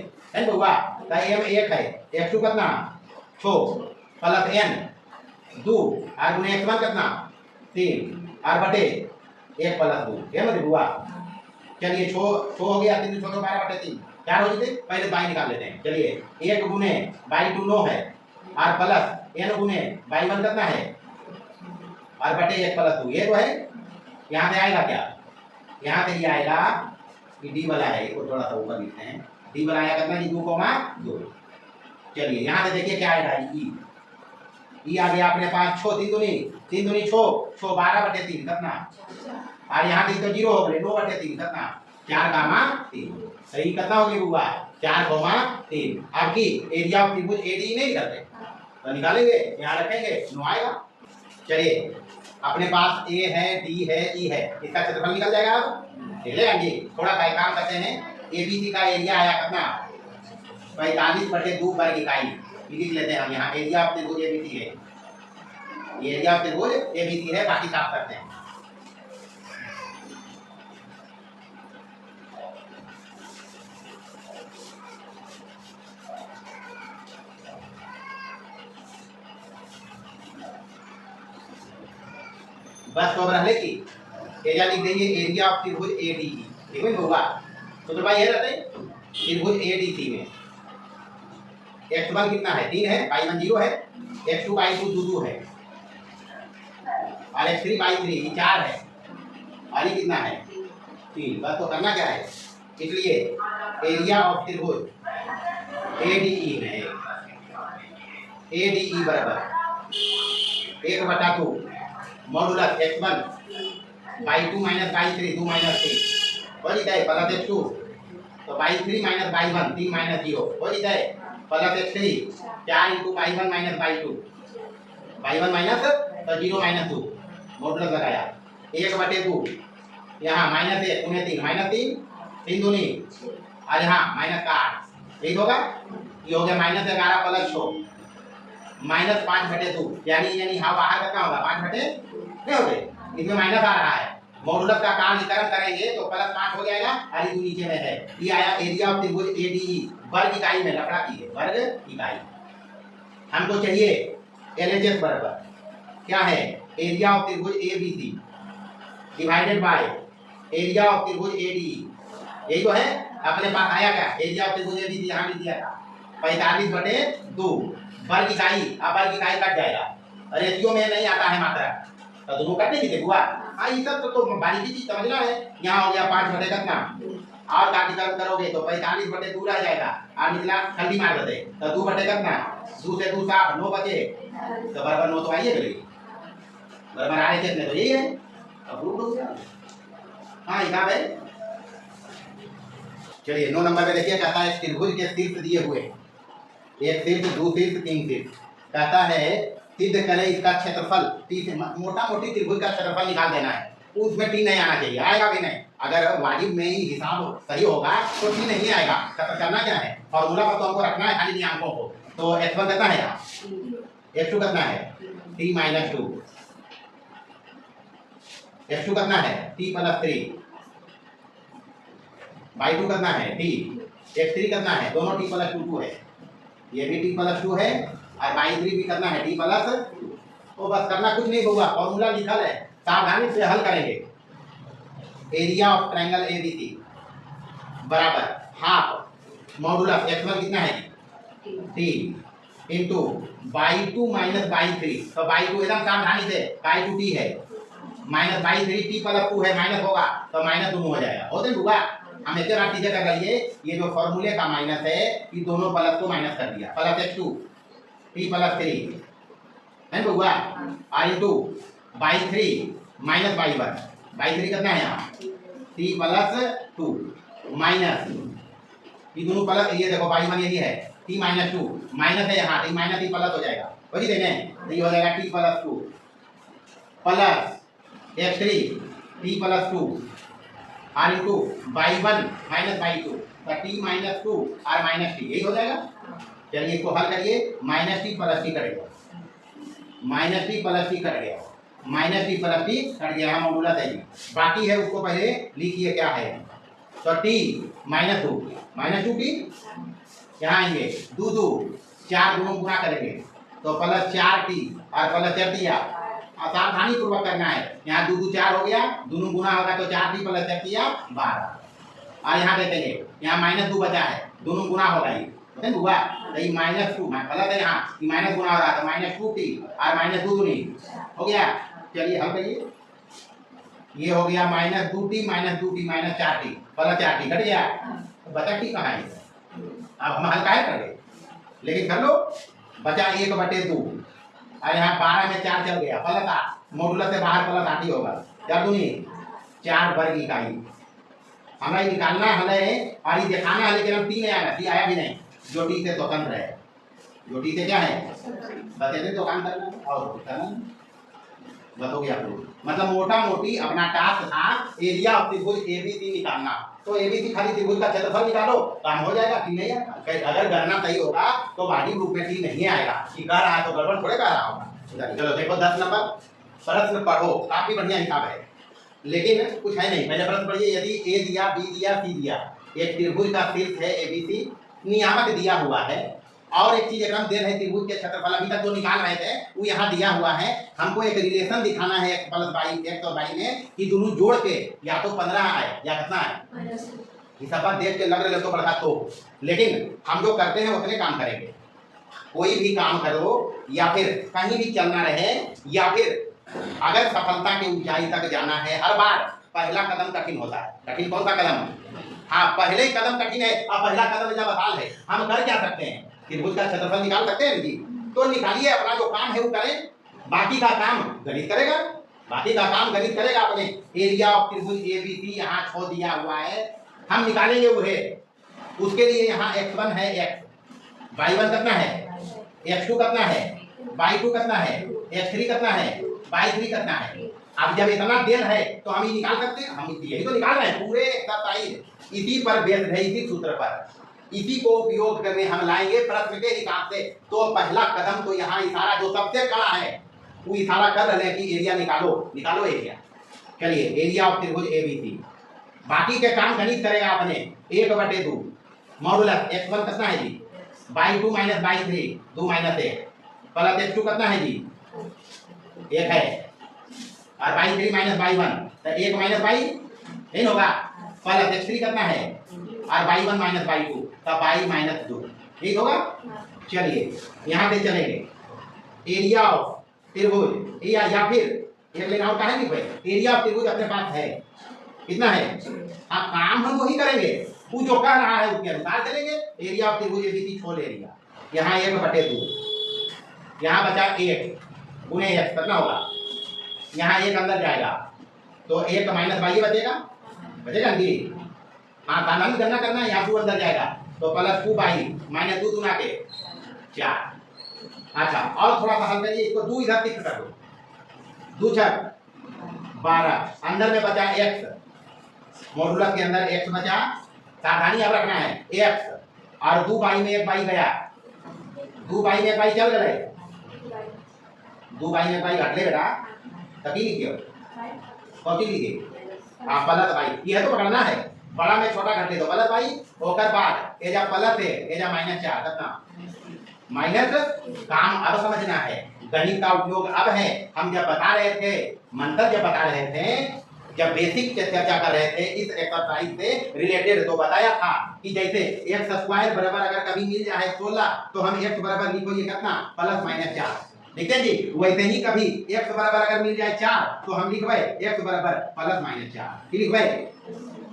बउआ, तो m 1 है x2 कितना 6 प्लस n 2 और गुने x1 कितना 3 और बटे 1 प्लस 2 है मतलब बउआ। चलिए 6 हो गया 3 6 12/3 4 हो जाते, पहले बाई निकाल लेते हैं। चलिए 1 गुने /2 9 है और प्लस n गुने /1 कितना है और बटे 1 प्लस 2 ये तो है। यहाँ से आएगा क्या, यहाँ से ये आएगा कि डी वाला है, इसको थोड़ा सा ऊपर लिखते हैं। डी वाला आया कितना जी 2,2। चलिए यहाँ से देखिए क्या आएगा ई आ गया अपने पास 6 3 दूनी 6 12/3 कितना और यहाँ से तो 0 हो गए 9/3 कितना 4,3। सही कितना हो गया बुआ 4,3। आपकी एरिया ऑफ त्रिभुज एडी नहीं निकलते तो निकालेंगे, यहाँ रखेंगे 9 आएगा। चलिए अपने पास ए है डी है ई है, इसका क्षेत्रफल निकल जाएगा। अब ठीक है जी, थोड़ा सा काम करते हैं। एबीसी का एरिया आया कितना 45/2 वर्ग इकाई लिख लेते हैं हम। यहाँ एरिया ऑफ त्रिभुज एबीसी है, एरिया ऑफ त्रिभुज एबीसी है, बाकी साफ करते हैं। बस तो रहने की एरिया लिख देंगे एरिया ऑफ त्रिभुज एडीई, ठीक है होगा। तो भाई ये रहते त्रिभुज एडीसी में x1 कितना है 3 है, y1 0 है, x2/2 2 है और x3/3 4 है और ये कितना है 3। बस तो करना क्या है, इसलिए एरिया ऑफ त्रिभुज एडीई में एडीई बराबर 1/2 मॉडुलस x1/2 - y3 2 - 3 हो जाता है प्लस x2, तो y3 - y1 3 - 0 हो जाता है plus x3 4 × y1 - y2 y1 minus तो 0 - 2 मॉडुलस लगाया 1/2 यहाँ -1 गुने 3 -3 3 दूनी और यहाँ -8 ठीक होगा। ये हो गया -11 प्लस 6 -5/2 यानी हाँ बाहर कितना होगा 5/2 नहीं हो गए, इसमें माइनस आ रहा है। मॉडुलस का काम विकरण करेंगे तो प्लस 5 हो जाएगा और ये नीचे में है। ये आया एरिया ऑफ त्रिभुज एडीई वर्ग इकाई में लफड़ा की है, वर्ग इकाई। हमको चाहिए एलएचएस बराबर क्या है एरिया ऑफ त्रिभुज ABC divided by area of त्रिभुज एडीई, यही तो है। अपने पास आया क्या एरिया ऑफ त्रिभुज एबीसी यहाँ भी दिया था 45/2 वर्ग इकाई। अब वर्ग इकाई कट जाएगा, रेशियो में नहीं आता है मात्रा, तो दोनों कट नहीं थे बुआ। हाँ ये सब तो बारीकी चीज समझना है। यहाँ हो गया 5/कितना और काटीकरण करोगे तो 45/2 रह जाएगा और निकला खंडी मार देते तो 2 बटे कितना 2 से 2 7 9 बचे तो बराबर 9 तो आइए गई बराबर आ रहे कितने तो यही है अब प्रूफ हो गया। हाँ हिसाब है। चलिए 9 नंबर पे देखिए कहता है त्रिभुज के शीर्ष दिए हुए एक शीर्ष 2 शीर्ष 3 शीर्ष कहता है सिद्ध करें इसका क्षेत्रफल टी से मोटा मोटी त्रिभुज का क्षेत्रफल निकाल देना है उसमें टी नहीं आना चाहिए आएगा भी नहीं अगर वाजिब में ही हिसाब सही होगा तो टी नहीं आएगा। करना क्या है फॉर्मूला पर तो हमको रखना है खाली नियमों को तो x1 कितना है x2 कितना है t - 2 x2 कितना है t + 3 y2 कितना है t x3 कितना है दोनों t + 2 है ये भी t + 2 है और y3 भी कितना है t + 2 तो बस करना कुछ नहीं होगा फॉर्मूला लिखा है सावधानी से हल करेंगे। एरिया ऑफ ट्रायंगल एबीसी बराबर हाफ मॉडुलस x1 कितना है t इनटू y2 - y3 तो y2 एकदम सावधानी से y2 t है माइनस y3 t + 2 है माइनस होगा तो माइनस दोनों हो जाएगा होते हुआ हम एक बार चीजें कर रही है ये जो फॉर्मूले का माइनस है ये दोनों प्लस को माइनस कर दिया प्लस x2 t + 3 है ना हुआ i2 y3 - y1 y3 कितना है यहाँ t + 2 माइनस ये दोनों प्लस ये देखो y1 यही है t - 2 माइनस है यहाँ t - t प्लस हो जाएगा वही देने तो ये हो जाएगा t + 2 प्लस x3 t + 2 और इनटू y1 - y2 तो t - 2 और -t यही हो जाएगा। चलिए इसको हल करिए -t + t करेगा -t + t कट गया -t + t कट गया मॉडुलस है बाकी है उसको पहले लिखिए क्या है तो t -2 2t यहाँ आएंगे 2 2 4 दोनों गुणा करेंगे तो प्लस 4t और प्लस 4t सावधानी पूर्वक करना है यहाँ 2 2 4 हो गया दोनों गुना होगा तो 4t + 4t 12 और यहाँ देखेंगे यहाँ -2 बचा है दोनों गुना होगा ये हुआ तो ये -2 गलत है यहाँ ये माइनस गुना हो रहा था -2t और -2 दूनी हो गया। चलिए हल करिए ये हो गया -2t -2t -4t plus 4t घट गया बचा t कहाँ है अब हम हल काहे कर गए लेकिन कर लो बचा 1/2 और यहाँ 12 में 4 चल गया प्लस 8 मॉडुलस से बाहर प्लस 8 ही होगा 4 दूनी 4 वर्ग इकाई हमें निकालना है और ये दिखाना है लेकिन हम t नहीं आया t आया भी नहीं जो टी से स्वतंत्र है जो टी से क्या है बस दुकान करना और करना बस हो गया मतलब मोटा मोटी अपना टास्क था एरिया ऑफ त्रिभुज एबीसी निकालना तो एबीसी खाली त्रिभुज का क्षेत्रफल निकालो काम हो जाएगा टी नहीं आएगा अगर गणना सही होगा तो वाजिब रूप में टी नहीं आएगा कि कर रहा है तो गड़बड़ थोड़े कर रहा होगा। चलो देखो 10 नंबर प्रश्न पढ़ो काफी बढ़िया हिसाब है लेकिन कुछ है नहीं पहले प्रश्न पढ़िए यदि ए दिया बी दिया सी दिया एक त्रिभुज का शीर्ष है एबीसी नियामक दिया हुआ है और एक चीज एकदम दे रहे त्रिभुज के क्षेत्रफल अभी तक जो निकाल रहे थे वो यहाँ दिया हुआ है हमको एक रिलेशन दिखाना है x + y x और y में कि दोनों जोड़ के या तो 15 आए या कितना है इस सब देख के लग रहे तो बड़ा तो लेकिन हम जो करते हैं उतने काम करेंगे कोई भी काम करो या फिर कहीं भी चलना रहे या फिर अगर सफलता की ऊंचाई तक जाना है हर बार पहला कदम कठिन होता है कठिन कौन सा कदम हाँ पहले कदम कठिन है और पहला कदम जब आसान है हम कर क्या सकते हैं त्रिभुज का क्षेत्रफल निकाल सकते हैं जी तो निकालिए अपना जो काम है वो करें बाकी का काम गणित करेगा अपने एरिया ऑफ त्रिभुज एबीसी यहाँ 6 दिया हुआ है हम निकालेंगे वो है उसके लिए यहाँ x1 है x y1 कितना है x2 कितना है y2 कितना है x3 कितना है y3 कितना है। अब जब इतना देर है तो हम ये निकाल सकते हैं हम यही तो निकाल रहे हैं पूरे एक्सरसाइज इसी पर बेस्ड है इसी सूत्र पर इसी को उपयोग करके हम लाएंगे प्रश्न के हिसाब से तो पहला कदम तो यहाँ इशारा जो सबसे कड़ा है वो इशारा कर रहे हैं कि एरिया निकालो एरिया। चलिए एरिया ऑफ त्रिभुज एबीसी बाकी के काम गणित करेगा आपने 1/2 मॉडुलस x1 कितना है जी y2 - y3 2 - 1 प्लस x2 कितना है जी 1 है और y3 - y1 तो 1 - y नहीं होगा प्लस x3 कितना है और y1 - y2 तो y - 2 ठीक होगा। चलिए यहाँ से चलेंगे एरिया ऑफ त्रिभुज या फिर एक लेना होता है नहीं भाई एरिया ऑफ त्रिभुज अपने पास है कितना है? हाँ, काम हम वही करेंगे, वो जो कह रहा है उसके अनुसार चलेंगे। एरिया ऑफ त्रिभुज एबीसी छोल एरिया, यहाँ 1/2, यहाँ बचा 1 गुणे x कितना होगा? यहाँ 1 अंदर जाएगा तो 1 माइनस बाई बचेगा, बचेगा जी। हाँ, साधारण गणना करना है, यहाँ 2 अंदर जाएगा तो प्लस 2 बाई माइनस 2 दूना के 4। अच्छा, और थोड़ा सा हल करिए इसको, 2 इधर फिक्स कर दो, 2 छक 12, अंदर में बचा x, मॉडुलस के अंदर x बचा, सावधानी अब रखना है x, और 2 बाई में 1 बाई गया, 2 बाई में 1 बाई चल गए, 2 बाई में 1 बाई हट ले बेटा, तभी लिखियो कौन सी लिखिए? हाँ, प्लस बाई, यह तो पकड़ना है, बड़ा में छोटा घट ले दो, प्लस बाई होकर बाद एजा प्लस है एजा -4 कितना माइनस। काम अब समझना है, गणित का उपयोग अब है। हम जब बता रहे थे, मंत्र जब बता रहे थे, जब बेसिक चर्चा कर रहे थे इस एक्सरसाइज से रिलेटेड, तो बताया था कि जैसे x स्क्वायर बराबर अगर कभी मिल जाए 16 तो हम x बराबर लिखो ये कितना +-4, ठीक है जी। वैसे ही कभी x बराबर अगर मिल जाए 4 तो हम लिखबे x बराबर +-4, ठीक लिखबे।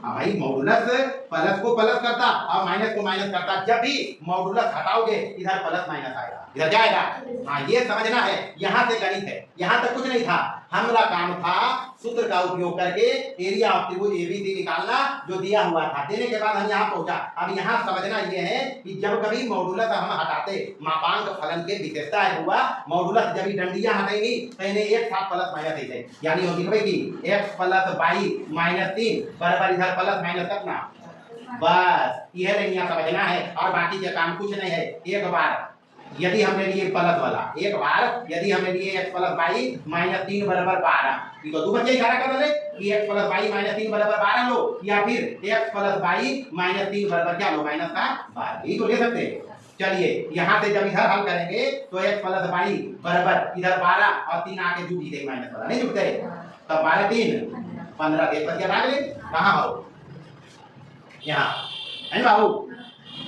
हाँ भाई, मॉडुलस प्लस को प्लस करता और माइनस को माइनस करता, जब भी मॉडुलस हटाओगे इधर प्लस माइनस आएगा, इधर जाएगा। हाँ, ये समझना है, यहाँ से गणित है, यहाँ तक कुछ नहीं था। हमारा काम था सूत्र का उपयोग करके एरिया ऑफ त्रिभुज एबीसी निकालना, जो दिया हुआ था। देने के बाद हम यहाँ पहुंचा। अब यहाँ समझना ये है कि जब कभी मॉडुलस हम हटाते, मापांक फलन के विशेषता है हुआ, मॉडुलस जब डंडियां हटेंगी तो इन्हें एक साथ प्लस माइनस ऐसे, यानी हम लिखबे कि x + 22 - 3 बराबर इधर प्लस माइनस कितना, बस यह नहीं यहाँ समझना है, और बाकी के काम कुछ नहीं है। एक बार यदि हमने लिए प्लस वाला, एक बार यदि हमने लिए x + 22 - 3 बराबर 12, ये तो दो बच्चे इशारा कर रहे कि x + 22 - 3 बराबर 12 लो, या फिर x + 22 - 3 बराबर क्या लो, -12, ये तो ले सकते हैं। चलिए, यहाँ से जब इधर हल करेंगे तो x + 22 बराबर इधर 12 और 3 आके जुट जाएंगे, माइनस वाला नहीं जुटते, तब 12 3 15 देख बच्चे आ गए। कहाँ हो? यहाँ है बाबू,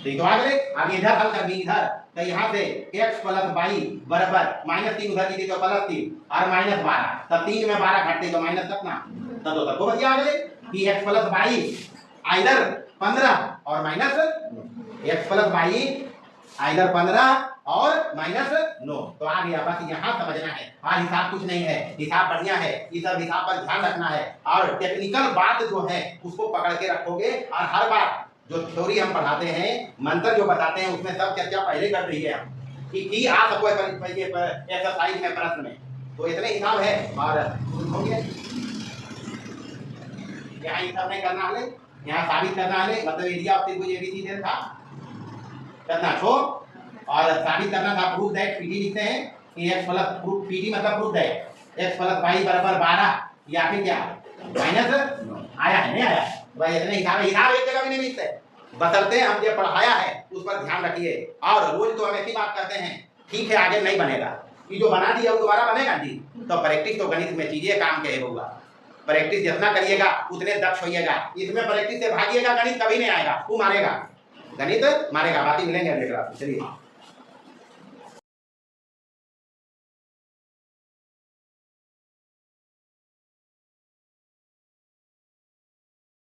तो आ गए। अब इधर हल कर दी, इधर तो यहाँ से x + 22 बराबर -3 उधर की तो +3 और -12, तब 3 में 12 घटते तो माइनस कितना, तब तो सबको बच्चे आ गए कि x + 22 इधर 15 और माइनस, x + 22 इधर 15 और -9, तो आ गया। बस यहाँ समझना है, और हिसाब कुछ नहीं है, हिसाब बढ़िया है, इस सब हिसाब पर ध्यान रखना है, और टेक्निकल बात जो है उसको पकड़ के रखोगे। और हर बार जो थ्योरी हम पढ़ाते हैं, मंत्र जो बताते हैं, उसमें सब चर्चा पहले कर रही है हम कि आ सको एक्सरसाइज में, प्रश्न में, तो इतने हिसाब है। और यहाँ हिसाब नहीं करना है, यहाँ साबित करना है, मतलब एरिया ऑफ त्रिभुज एबीसी था करना छो, और साबित करना था प्रूफ दैट, पीटी लिखते हैं कि x प्लस प्रूफ, पीटी मतलब प्रूफ दैट x + 22 बराबर 12, या फिर क्या माइनस आया है, नहीं आया भाई, इतने हिसाब है। हिसाब एक जगह भी नहीं मिलते, बदलते हम जो पढ़ाया है उस पर ध्यान रखिए। और रोज तो हम ऐसी बात करते हैं, ठीक है आगे नहीं बनेगा, ये जो बना दिया वो दोबारा बनेगा जी। तो प्रैक्टिस तो गणित में कीजिए, काम के होगा, प्रैक्टिस जितना करिएगा उतने दक्ष होइएगा। इसमें प्रैक्टिस से भागिएगा, गणित कभी नहीं आएगा, वो मारेगा, गणित मारेगा। बाकी मिलेंगे अगले क्लास में, चलिए।